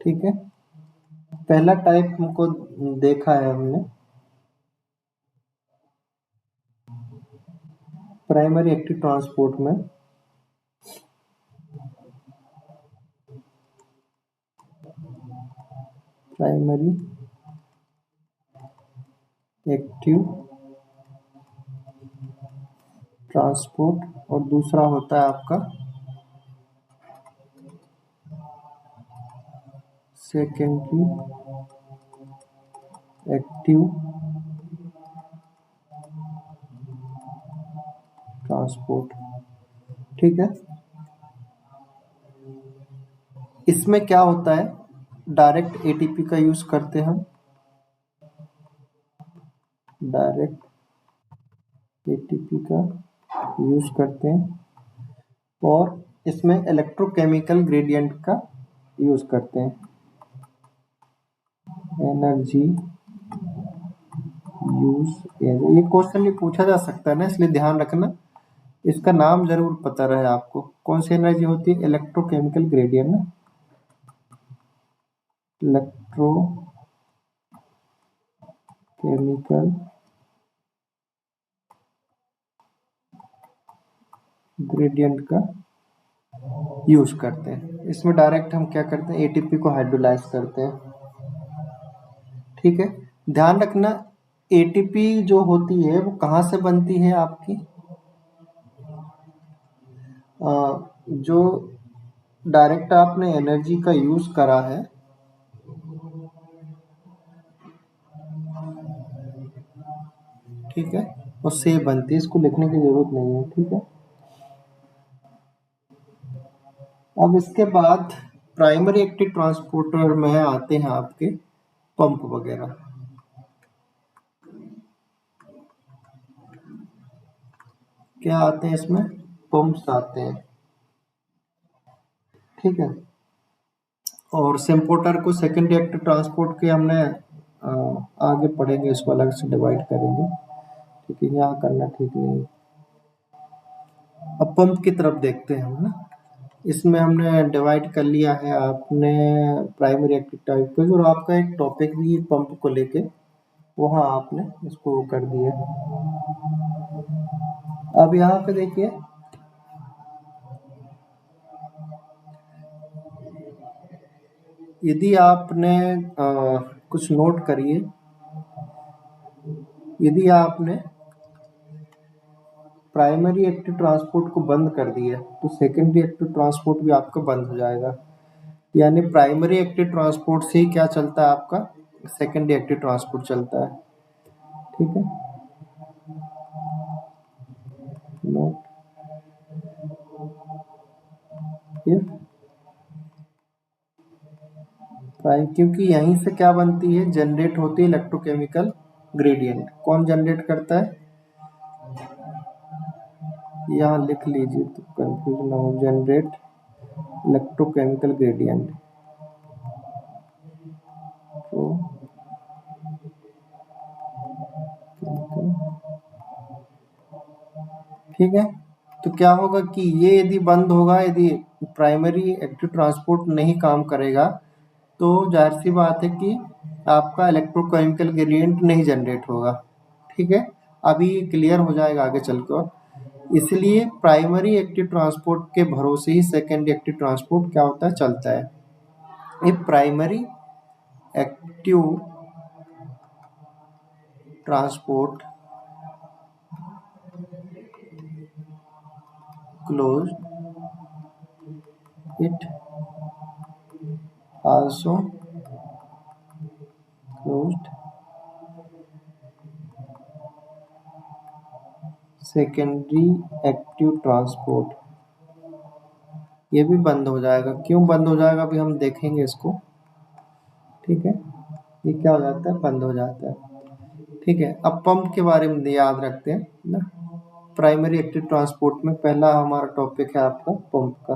ठीक है, पहला टाइप हमको देखा है हमने, प्राइमरी एक्टिव ट्रांसपोर्ट में प्राइमरी एक्टिव ट्रांसपोर्ट, और दूसरा होता है आपका सेकेंडरी एक्टिव ट्रांसपोर्ट, ठीक है। इसमें क्या होता है, डायरेक्ट एटीपी का यूज करते हैं हम, डायरेक्ट एटीपी का यूज करते हैं, और इसमें इलेक्ट्रोकेमिकल ग्रेडियंट का यूज करते हैं। एनर्जी यूज, ये क्वेश्चन भी पूछा जा सकता है ना, इसलिए ध्यान रखना, इसका नाम जरूर पता रहे आपको। कौन सी एनर्जी होती है, इलेक्ट्रोकेमिकल ग्रेडियंट ना, इलेक्ट्रोकेमिकल ग्रेडियंट का यूज करते हैं। इसमें डायरेक्ट हम क्या करते हैं, एटीपी को हाइड्रोलाइज करते हैं, ठीक है। ध्यान रखना, एटीपी जो होती है वो कहाँ से बनती है आपकी, जो डायरेक्ट आपने एनर्जी का यूज करा है, ठीक है, उससे बनती है, इसको लिखने की जरूरत नहीं है, ठीक है। अब इसके बाद प्राइमरी एक्टिव ट्रांसपोर्टर में आते हैं आपके पंप वगैरह। क्या आते हैं इसमें, पंप्स आते हैं, ठीक है। और सिम्पोर्टर को सेकेंडरी एक्टिव ट्रांसपोर्ट के हमने आगे पढ़ेंगे, इसको अलग से डिवाइड करेंगे, ठीक है, यहाँ करना ठीक नहीं है। अब पंप की तरफ देखते हैं हम ना, इसमें हमने डिवाइड कर लिया है आपने प्राइमरी एक्टिव टाइप को, और आपका एक टॉपिक भी पंप को लेके, वहाँ आपने इसको कर दिया। अब यहाँ पे देखिए, यदि आपने कुछ नोट करिए, यदि आपने प्राइमरी एक्टिव ट्रांसपोर्ट को बंद कर दिया तो सेकेंडरी एक्टिव ट्रांसपोर्ट भी आपका बंद हो जाएगा। यानी प्राइमरी एक्टिव ट्रांसपोर्ट से ही क्या चलता है आपका, सेकेंडरी एक्टिव ट्रांसपोर्ट चलता है, ठीक है। नोट क्योंकि यहीं से क्या बनती है, जनरेट होती है इलेक्ट्रोकेमिकल ग्रेडियंट। कौन जनरेट करता है, यहाँ लिख लीजिए तो कंफ्यूज ना हो, जनरेट इलेक्ट्रोकेमिकल ग्रेडियंट। तो ठीक है, तो क्या होगा कि ये यदि बंद होगा, यदि प्राइमरी एक्टिव ट्रांसपोर्ट नहीं काम करेगा, तो जाहिर सी बात है कि आपका इलेक्ट्रोकेमिकल ग्रेडियंट नहीं जनरेट होगा। ठीक है, अभी ये क्लियर हो जाएगा आगे चलकर। इसलिए प्राइमरी एक्टिव ट्रांसपोर्ट के भरोसे ही सेकेंडरी एक्टिव ट्रांसपोर्ट क्या होता है, चलता है। ये primary active transport close, it also closed secondary active transport, ये भी बंद हो जाएगा। क्यों बंद हो जाएगा, अभी हम देखेंगे इसको। ठीक है, ये क्या हो जाता है, बंद हो जाता है। ठीक है, अब पंप के बारे में याद रखते हैं ना। प्राइमरी एक्टिव ट्रांसपोर्ट में पहला हमारा टॉपिक है आपका पंप का।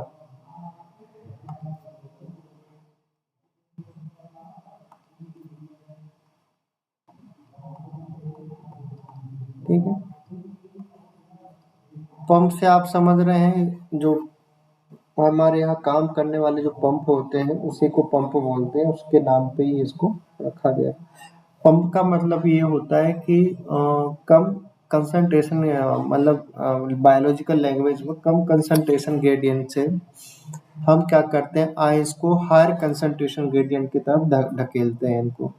ठीक है, पंप से आप समझ रहे हैं, जो हमारे यहाँ काम करने वाले जो पंप होते हैं उसी को पंप बोलते हैं, उसके नाम पे ही इसको रखा गया। पंप का मतलब ये होता है कि कम कंसंट्रेशन, मतलब बायोलॉजिकल लैंग्वेज में कम कंसंट्रेशन ग्रेडियंट से हम क्या करते हैं, आयंस को हायर कंसंट्रेशन ग्रेडियंट की तरफ ढकेलते हैं इनको।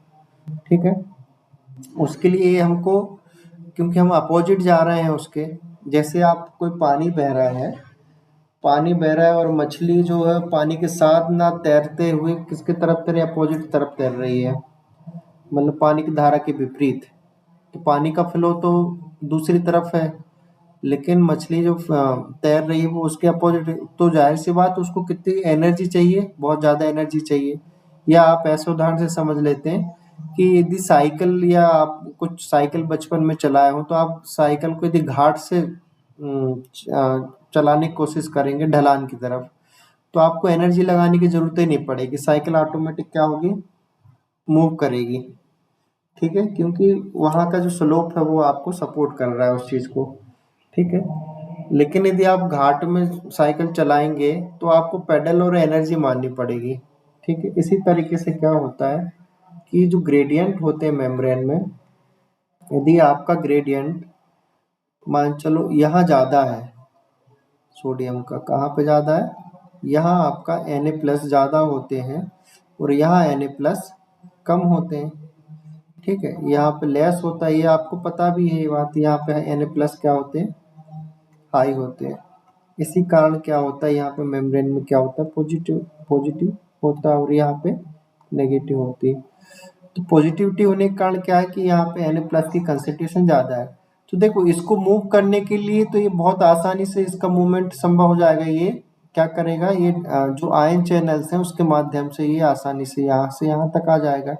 ठीक है, उसके लिए हमको, क्योंकि हम अपोजिट जा रहे हैं उसके, जैसे आप कोई पानी बह रहा है, पानी बह रहा है और मछली जो है पानी के साथ ना तैरते हुए किसके तरफ तैर, अपोजिट तरफ तैर रही है, मतलब पानी की धारा के विपरीत। तो पानी का फ्लो तो दूसरी तरफ है, लेकिन मछली जो तैर रही है वो उसके अपोजिट। तो जाहिर सी बात, उसको कितनी एनर्जी चाहिए, बहुत ज़्यादा एनर्जी चाहिए। या आप ऐसे उदाहरण से समझ लेते हैं कि यदि साइकिल, या आप कुछ साइकिल बचपन में चलाए हो, तो आप साइकिल को यदि घाट से चलाने की कोशिश करेंगे ढलान की तरफ, तो आपको एनर्जी लगाने की ज़रूरत ही नहीं पड़ेगी, साइकिल ऑटोमेटिक क्या होगी, मूव करेगी। ठीक है, क्योंकि वहाँ का जो स्लोप है वो आपको सपोर्ट कर रहा है उस चीज़ को। ठीक है, लेकिन यदि आप घाट में साइकिल चलाएंगे तो आपको पेडल और एनर्जी मारनी पड़ेगी। ठीक है, इसी तरीके से क्या होता है कि जो ग्रेडियंट होते हैं मेम्ब्रेन में, यदि आपका ग्रेडियंट मान चलो यहाँ ज़्यादा है, सोडियम का कहाँ पे ज़्यादा है, यहाँ आपका Na+ ज़्यादा होते हैं और यहाँ Na+ कम होते हैं। ठीक है, यहाँ पे लेस होता है, ये आपको पता भी है ये बात, यहाँ पे Na+ क्या होते हैं, हाई होते हैं। इसी कारण क्या होता है, यहाँ पे मेम्ब्रेन में क्या होता है, पॉजिटिव होता है और यहाँ पे नेगेटिव होती है। तो पॉजिटिविटी होने के कारण क्या है कि यहाँ पे Na+ की कंसंट्रेशन ज़्यादा है। तो देखो, इसको मूव करने के लिए तो ये बहुत आसानी से इसका मूवमेंट संभव हो जाएगा। ये क्या करेगा, ये जो आयन चैनल्स हैं उसके माध्यम से ये आसानी से यहाँ तक आ जाएगा।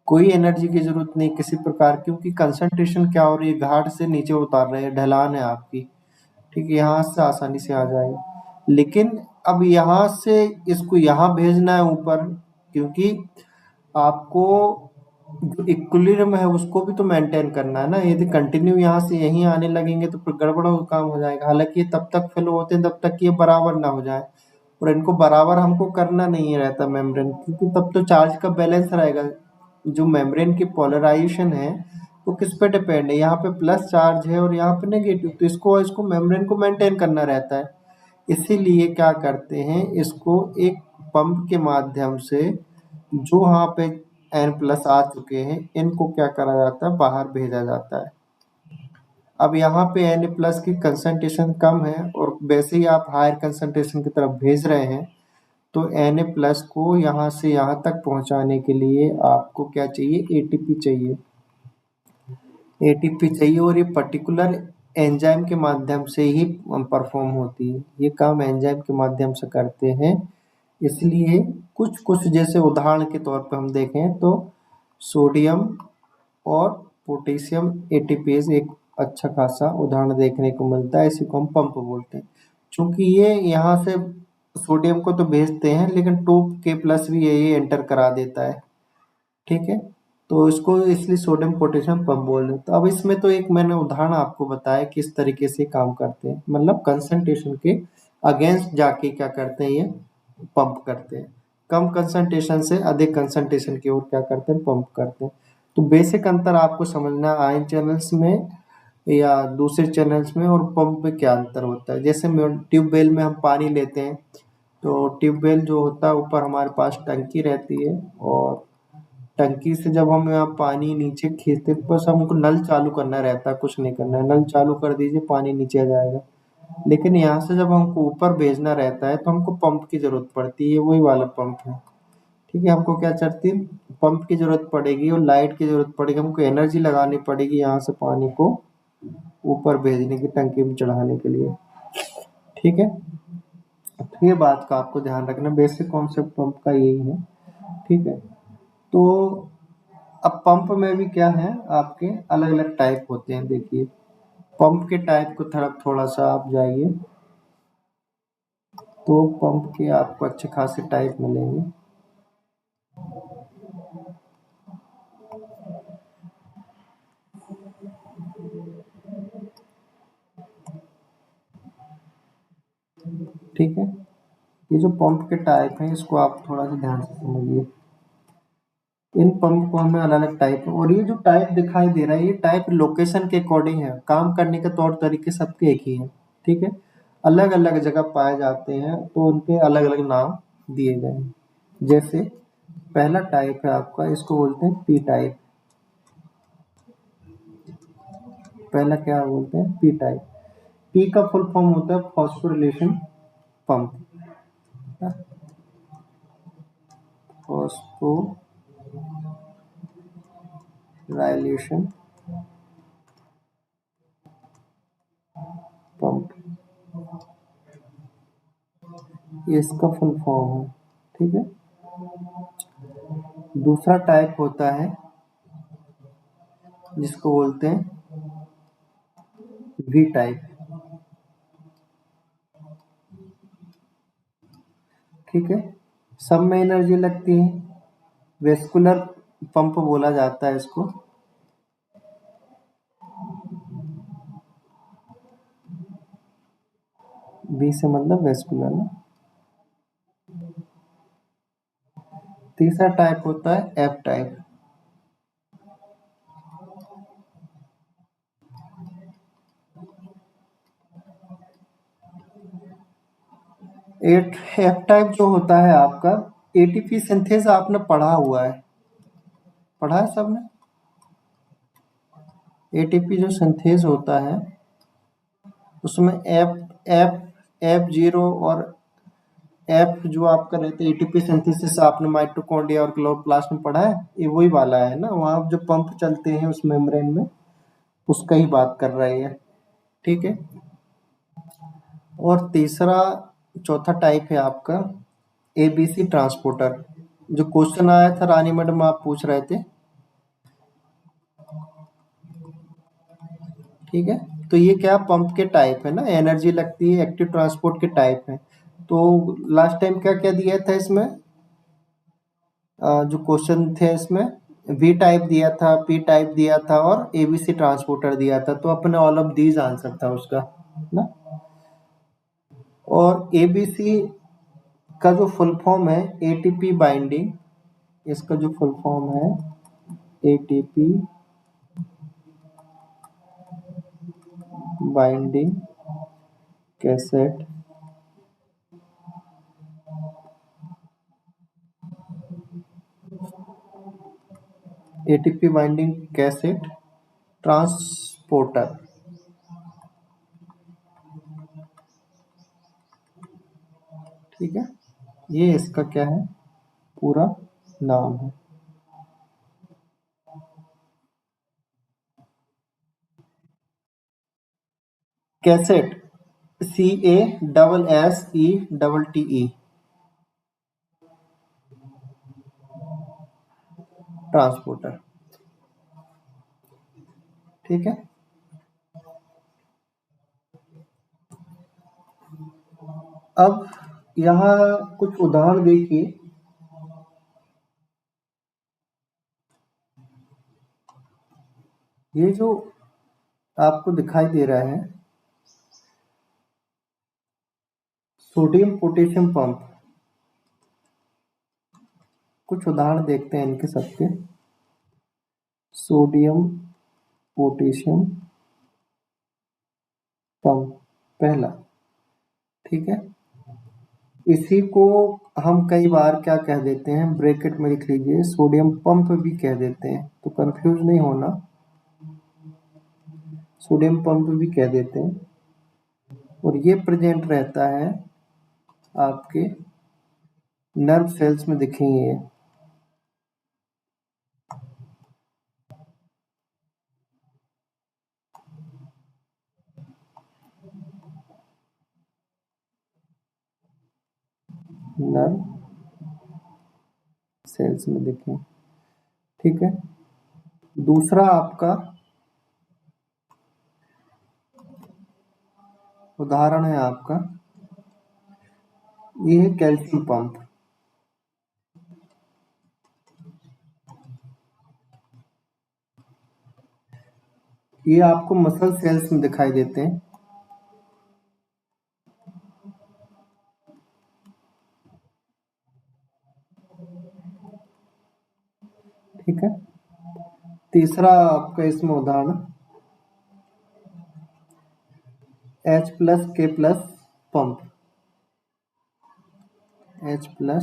कोई एनर्जी की जरूरत नहीं किसी प्रकार, क्योंकि कंसंट्रेशन क्या हो रही है, घाट से नीचे उतार रहे हैं, ढलान है आपकी। ठीक है, यहाँ से आसानी से आ जाएगा। लेकिन अब यहाँ से इसको यहाँ भेजना है ऊपर, क्योंकि आपको जो इक्विलिब्रियम है उसको भी तो मेंटेन करना है ना। यदि कंटिन्यू यहाँ से यहीं आने लगेंगे तो फिर गड़बड़ काम हो जाएगा। हालांकि ये तब तक फ्लो होते हैं तब तक कि ये बराबर ना हो जाए, और इनको बराबर हमको करना नहीं रहता मेम्ब्रेन, क्योंकि तब तो चार्ज का बैलेंस रहेगा। जो मेम्ब्रेन की पोलराइजेशन है वो किस पे डिपेंड है, यहाँ पे प्लस चार्ज है और यहाँ पे नेगेटिव, तो इसको मेम्ब्रेन को मेंटेन करना रहता है। इसीलिए क्या करते हैं, इसको एक पंप के माध्यम से जो वहाँ पे N+ आ चुके हैं इनको क्या करा जाता है, बाहर भेजा जाता है। अब यहाँ पे Na+ की कंसंट्रेशन कम है और वैसे ही आप हायर कंसंट्रेशन की तरफ भेज रहे हैं, तो Na+ को यहाँ से यहाँ तक पहुँचाने के लिए आपको क्या चाहिए, ATP चाहिए। ATP चाहिए और ये पर्टिकुलर एंजाइम के माध्यम से ही परफॉर्म होती है। ये काम एंजाइम के माध्यम से करते हैं इसलिए कुछ कुछ जैसे उदाहरण के तौर पर हम देखें तो सोडियम और पोटेशियम एटीपीज एक अच्छा खासा उदाहरण देखने को मिलता है, इसी को हम पंप बोलते हैं। चूंकि ये यहाँ से सोडियम को तो भेजते हैं लेकिन 2K+ भी ये एंटर करा देता है, ठीक है। तो इसको इसलिए सोडियम पोटेशियम पंप बोल रहे हैं। तो अब इसमें तो एक मैंने उदाहरण आपको बताया किस तरीके से काम करते हैं, मतलब कंसंट्रेशन के अगेंस्ट जाके क्या करते हैं, ये पंप करते हैं। कम कंसंट्रेशन से अधिक कंसंट्रेशन की ओर क्या करते हैं, पंप करते हैं। तो बेसिक अंतर आपको समझना, आयन चैनल्स में या दूसरे चैनल्स में और पंप में क्या अंतर होता है। जैसे ट्यूबवेल में हम पानी लेते हैं, तो ट्यूबवेल जो होता है ऊपर हमारे पास टंकी रहती है, और टंकी से जब हम यहाँ पानी नीचे खींचते हैं, बस हमको नल चालू करना रहता है, कुछ नहीं करना है, नल चालू कर दीजिए पानी नीचे आ जाएगा। लेकिन यहाँ से जब हमको ऊपर भेजना रहता है तो हमको पंप की जरूरत पड़ती है, वही वाला पंप है, ठीक है। हमको क्या चलती, पंप की जरूरत पड़ेगी और लाइट की जरूरत पड़ेगी, हमको एनर्जी लगानी पड़ेगी यहाँ से पानी को ऊपर भेजने की, टंकी में चढ़ाने के लिए, ठीक है। तो ये बात का आपको ध्यान रखना, बेसिक कॉन्सेप्ट पंप का यही है, ठीक है। तो अब पंप में भी क्या है, आपके अलग अलग टाइप होते हैं। देखिए पंप के टाइप को थोड़ा थोड़ा सा आप जाइए तो पंप के आपको अच्छे खासे टाइप मिलेंगे। ठीक है, ये जो पंप के टाइप हैं इसको आप थोड़ा सा ध्यान से समझिए। इन पंप को हमें अलग अलग टाइप, और ये जो टाइप दिखाई दे रहा है ये टाइप लोकेशन के अकॉर्डिंग है, काम करने के तौर तरीके सबके एक ही हैं, ठीक है। अलग अलग जगह पाए जाते हैं तो उनके अलग अलग नाम दिए गए हैं। जैसे पहला टाइप है आपका, इसको बोलते हैं पी टाइप। पहला क्या बोलते हैं, पी टाइप। पी का फुल फॉर्म होता है फॉस्फोरिलेशन पंप, फॉस्फोराइलेशन पंप, ये इसका फुल फॉर्म है, ठीक है। दूसरा टाइप होता है जिसको बोलते हैं वी टाइप, ठीक है। सब में एनर्जी लगती है, वेस्कुलर पंप बोला जाता है इसको। वी से मतलब वेस्कुलर ना। तीसरा टाइप होता है एफ टाइप। एफ टाइप जो होता है आपका, एटीपी सिंथेस आपने पढ़ा हुआ है, पढ़ा है सबने। एटीपी जो सिंथेस होता है उसमें एफ एफ F0 और एफ जो आपका रहता है एटीपी सिंथेसिस, आपने माइटोकॉन्ड्रिया और क्लोरोप्लास्ट में पढ़ा है, ये वही वाला है ना, वहाँ जो पंप चलते हैं उस मेम्ब्रेन में, उसका ही बात कर रहे हैं, ठीक है। और तीसरा चौथा टाइप है आपका एबीसी ट्रांसपोर्टर, जो क्वेश्चन आया था रानी मैडम आप पूछ रहे थे, ठीक है। तो ये क्या पंप के टाइप है ना, एनर्जी लगती है, एक्टिव ट्रांसपोर्ट के टाइप है। तो लास्ट टाइम क्या क्या दिया था इसमें, जो क्वेश्चन थे इसमें वी टाइप दिया था, पी टाइप दिया था और एबीसी ट्रांसपोर्टर दिया था, तो अपने ऑल ऑफ दीज आंसर था उसका ना। और एबीसी का जो फुल फॉर्म है एटीपी बाइंडिंग, इसका जो फुल फॉर्म है ATP binding cassette, ATP binding cassette transporter, ठीक है। ये इसका क्या है, पूरा नाम है। Cassette, CASSETTE, transporter. ठीक है, अब यहाँ कुछ उदाहरण देखिए। ये जो आपको दिखाई दे रहा है सोडियम पोटेशियम पंप, कुछ उदाहरण देखते हैं इनके सबके। सोडियम पोटेशियम पंप पहला, ठीक है। इसी को हम कई बार क्या कह देते हैं, ब्रैकेट में लिख लीजिए, सोडियम पंप भी कह देते हैं, तो कंफ्यूज नहीं होना, सोडियम पंप भी कह देते हैं। और ये प्रेजेंट रहता है आपके नर्व सेल्स में, दिखेंगे ये। नर्व सेल्स में दिखें, ठीक है। दूसरा आपका उदाहरण है आपका, ये है कैल्शियम पंप। ये आपको मसल सेल्स में दिखाई देते हैं, ठीक है। तीसरा आपका इसमें उदाहरण H+K+ पंप, H+K+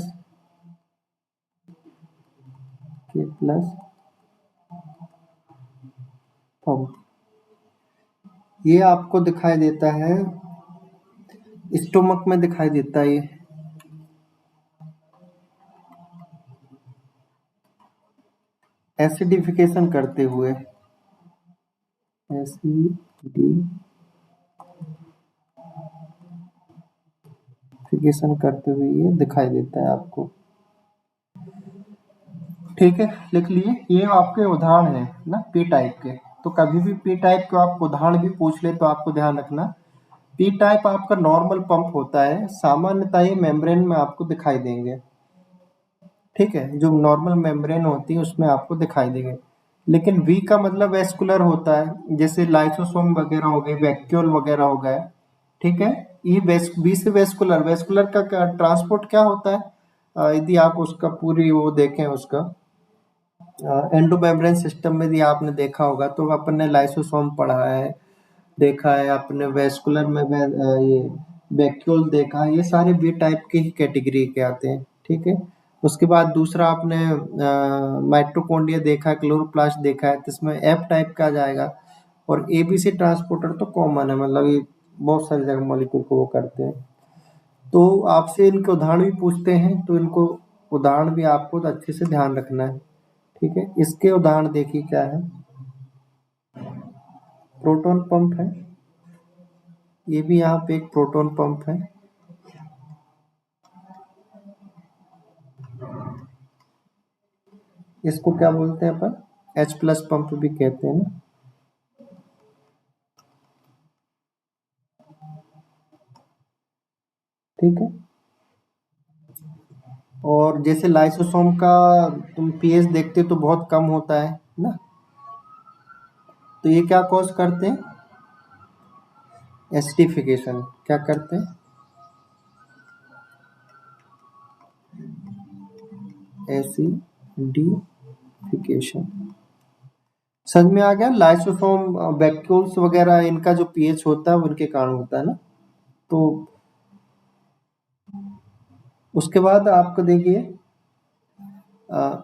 पंप। ये आपको दिखाई देता है स्टोमक में, दिखाई देता है ये एसिडिफिकेशन करते हुए, एसिडिफिकेशन करते हुए ये दिखाई देता है आपको, ठीक है। लिख लिए, ये आपके उदाहरण है ना पी टाइप के। तो कभी भी पी टाइप के आप उदाहरण भी पूछ ले तो आपको ध्यान रखना, पी टाइप आपका नॉर्मल पंप होता है, सामान्यतः ये मेम्ब्रेन में आपको दिखाई देंगे, ठीक है। जो नॉर्मल मेम्ब्रेन होती है उसमें आपको दिखाई देंगे। लेकिन वी का मतलब वेस्कुलर होता है, जैसे लाइसोसोम वगैरह हो गए, वैक्यूल वगैरह हो गए, ठीक है। ये वी से वेस्कुलर, वेस्कुलर का ट्रांसपोर्ट क्या होता है, यदि आप उसका पूरी वो देखें, उसका एंडोमेम्ब्रेन सिस्टम में यदि आपने देखा होगा तो अपन ने लाइसोसोम पढ़ा है, देखा है आपने, वेस्कुलर में ये वैक्यूल देखा है, ये सारे बी टाइप की ही कैटेगरी के आते हैं, ठीक है। उसके बाद दूसरा आपने माइटोकॉन्ड्रिया देखा है, क्लोरोप्लास्ट देखा है, तो इसमें एफ टाइप का आ जाएगा। और एबीसी ट्रांसपोर्टर तो कॉमन है, मतलब ये बहुत सारी जगह मॉलिक्यूल को वो करते हैं। तो आपसे इनके उदाहरण भी पूछते हैं, तो इनको उदाहरण भी आपको तो अच्छे से ध्यान रखना है, ठीक है। इसके उदाहरण देखिए क्या है, प्रोटॉन पंप है, ये भी यहाँ पे एक प्रोटॉन पंप है। इसको क्या बोलते हैं अपन, H+ पंप भी कहते हैं ना, ठीक है। और जैसे लाइसोसोम का तुम पीएच देखते हो तो बहुत कम होता है ना, तो ये क्या कॉज करते हैं, एसिडिफिकेशन, क्या करते हैं, एसिडिफिकेशन। समझ में आ गया, लाइसोसोम वैक्यूल्स वगैरह इनका जो पीएच होता है उनके कारण होता है ना। तो उसके बाद आपको देखिए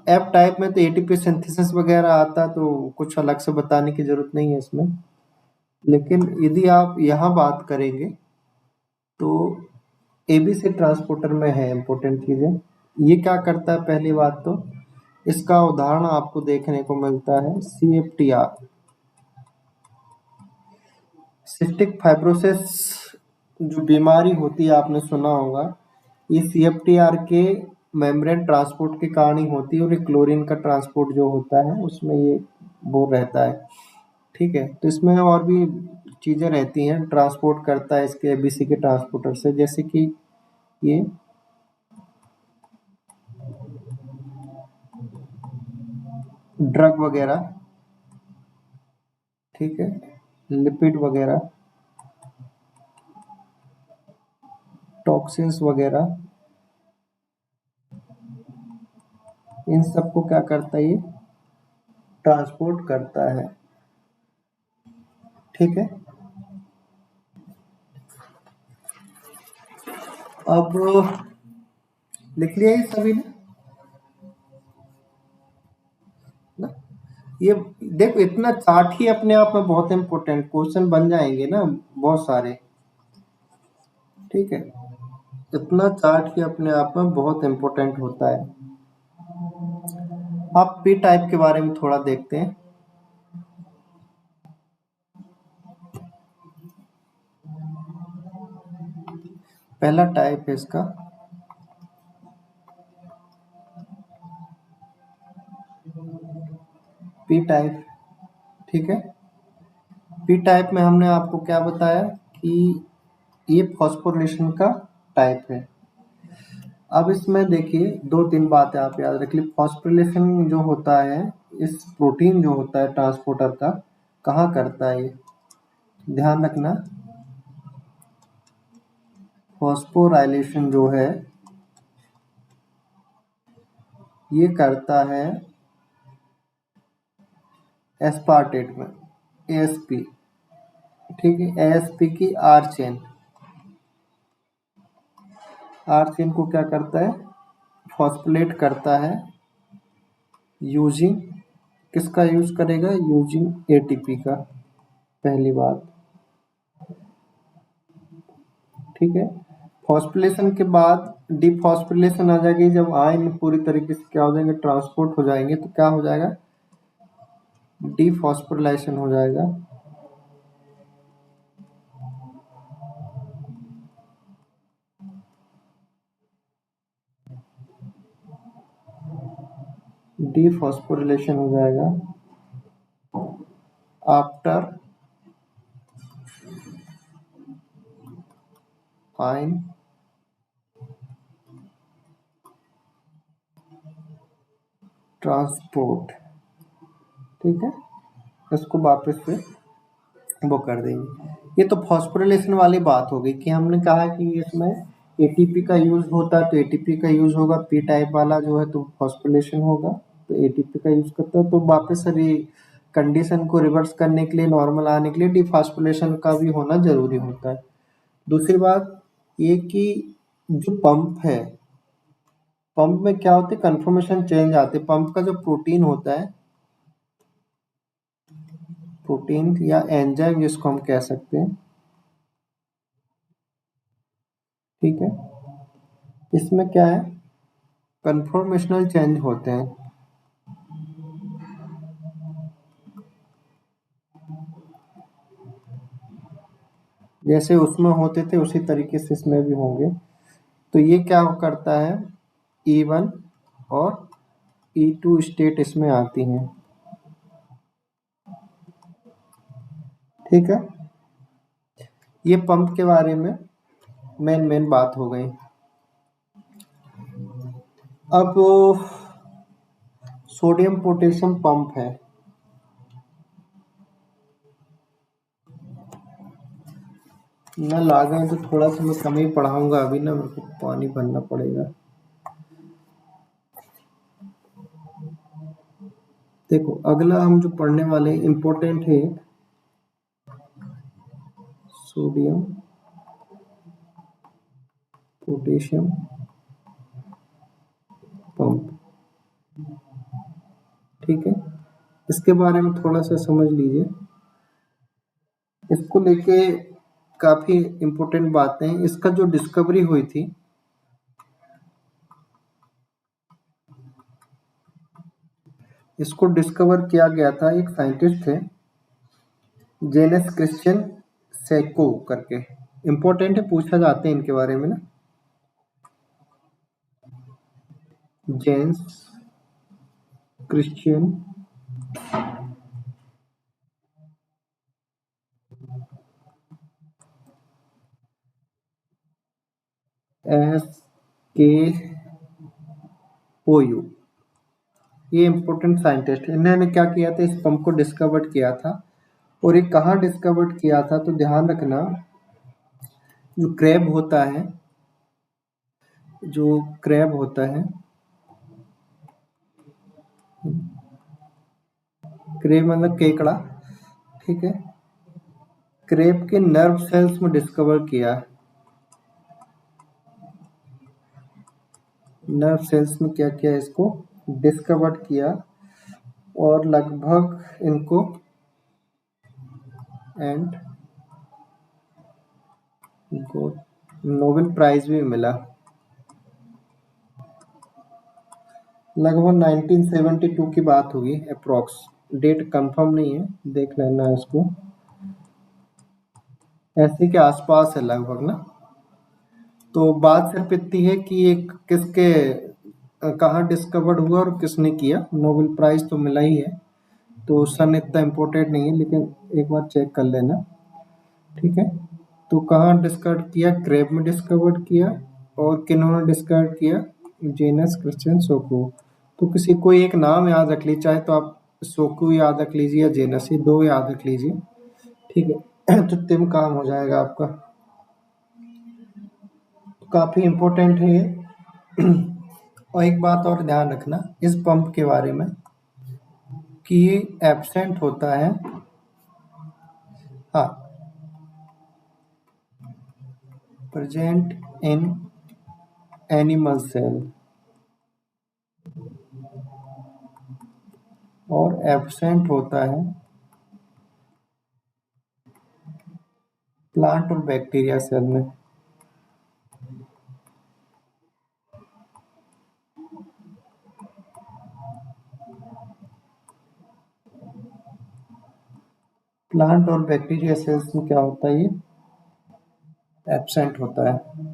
एफ टाइप में तो एटीपी सिंथेसिस वगैरह आता है, तो कुछ अलग से बताने की जरूरत नहीं है इसमें। लेकिन यदि आप यहाँ बात करेंगे तो एबीसी ट्रांसपोर्टर में है इंपॉर्टेंट चीजें। ये क्या करता है, पहली बात तो इसका उदाहरण आपको देखने को मिलता है CFTR, सिस्टिक फाइब्रोसिस जो बीमारी होती है आपने सुना होगा, ये CFTR के मेम्ब्रेन ट्रांसपोर्ट के कारण ही होती है, और ये क्लोरीन का ट्रांसपोर्ट जो होता है उसमें ये वो रहता है। ठीक है, तो इसमें और भी चीज़ें रहती हैं, ट्रांसपोर्ट करता है इसके एबीसी के ट्रांसपोर्टर से, जैसे कि ये ड्रग वगैरह, ठीक है, लिपिड वगैरह, टॉक्सिन्स वगैरह, इन सब को क्या करता है, ये ट्रांसपोर्ट करता है। ठीक है, अब लिख लिया ये सभी ने ना? ये देखो, इतना चार्ट ही अपने आप में बहुत इंपॉर्टेंट, क्वेश्चन बन जाएंगे ना बहुत सारे। ठीक है, इतना चार्ट ही अपने आप में बहुत इंपॉर्टेंट होता है। आप पी टाइप के बारे में थोड़ा देखते हैं। पहला टाइप है इसका पी टाइप। ठीक है, पी टाइप में हमने आपको क्या बताया कि ये फॉस्फोरिलेशन का टाइप है। अब इसमें देखिए दो तीन बातें आप याद रख ली। फॉस्फोरिलेशन जो होता है, इस प्रोटीन जो होता है ट्रांसपोर्टर का, कहाँ करता है ये, ध्यान रखना। फॉस्फोराइलेशन जो है ये करता है एस्पार्टेट में, एएसपी। ठीक है, एएसपी की आर चेन, आर चेन को क्या करता है, फॉस्फोलेट करता है यूजिंग, किसका यूज करेगा, यूजिंग एटीपी का, पहली बात। ठीक है, फॉस्फोरिलेशन के बाद डिफॉस्फोरिलेशन आ जाएगी, जब आयन पूरी तरीके से क्या हो जाएंगे, ट्रांसपोर्ट हो जाएंगे, तो क्या हो जाएगा, डिफॉस्फोरिलेशन हो जाएगा। डिफॉस्फोरिलेशन हो जाएगा आफ्टर आयन ट्रांसपोर्ट। ठीक है, इसको वापस से वो कर देंगे। ये तो फॉस्फोरिलेशन वाली बात हो गई कि हमने कहा कि इसमें एटीपी का यूज होता है, तो एटीपी का यूज होगा। पी टाइप वाला जो है तो फॉस्फोरिलेशन होगा, तो एटीपी का यूज करता है। तो वापस से कंडीशन को रिवर्स करने के लिए, नॉर्मल आने के लिए डिफॉस्फोरिलेशन का भी होना जरूरी होता है। दूसरी बात ये कि जो पंप है, पंप में क्या होते हैं, कन्फर्मेशन चेंज आते हैं। पंप का जो प्रोटीन होता है, प्रोटीन या एंजाइम जिसको हम कह सकते हैं, ठीक है, इसमें क्या है, कन्फर्मेशनल चेंज होते हैं। जैसे उसमें होते थे उसी तरीके से इसमें भी होंगे। तो ये क्या करता है, E1 और E2 स्टेट इसमें आती हैं। ठीक है, ये पंप के बारे में मेन बात हो गई। अब सोडियम पोटेशियम पंप है। नल आ गए तो थोड़ा सा मैं कम ही पढ़ाऊंगा, अभी ना मेरे को पानी भरना पड़ेगा। देखो अगला हम जो पढ़ने वाले इम्पोर्टेंट है, सोडियम पोटेशियम पंप। ठीक है, इसके बारे में थोड़ा सा समझ लीजिए। इसको लेके काफी इम्पोर्टेंट बातें, इसका जो डिस्कवरी हुई थी, इसको डिस्कवर किया गया था, एक साइंटिस्ट थे जेनेस क्रिश्चियन सेको करके। इम्पोर्टेंट है, पूछा जाते हैं इनके बारे में ना। जेंस, क्रिश्चियन, SKOU, ये इम्पोर्टेंट साइंटिस्ट। इन्होंने क्या किया था, इस पंप को डिस्कवर्ड किया था। और ये कहाँ डिस्कवर्ड किया था, तो ध्यान रखना, जो क्रैब होता है, जो क्रैब होता है, क्रैब मतलब केकड़ा, ठीक है, क्रैब के नर्व सेल्स में डिस्कवर किया। नर्व सेल्स में क्या किया, इसको डिस्कवर्ड किया, और लगभग इनको एंड इनको नोबेल प्राइज भी मिला। लगभग 1972 की बात होगी, अप्रोक्स, डेट कंफर्म नहीं है, देख लेना इसको, ऐसे के आसपास है लगभग ना। तो बात सिर्फ इतनी है कि ये किसके कहाँ डिस्कवर्ड हुआ और किसने किया, नोबेल प्राइज तो मिला ही है, तो सन इतना इम्पोर्टेंट नहीं है, लेकिन एक बार चेक कर लेना, ठीक है। तो कहाँ डिस्कवर किया, क्रैब में डिस्कवर किया, और किन्होंने डिस्कवर किया, जेनस, क्रिश्चियन, सोकू। तो किसी को एक नाम याद रख लीजिए, चाहे तो आप सोकू याद रख लीजिए या जेनस, ये दो याद रख लीजिए, ठीक है। तो तिम काम हो जाएगा आपका, तो काफ़ी इम्पोर्टेंट है ये। और एक बात और ध्यान रखना इस पंप के बारे में, कि ये एब्सेंट होता है, हाँ, प्रेजेंट इन एनिमल सेल, और एब्सेंट होता है प्लांट और बैक्टीरिया सेल में। प्लांट और बैक्टीरिया सेल्स में क्या होता है, ये एब्सेंट होता है।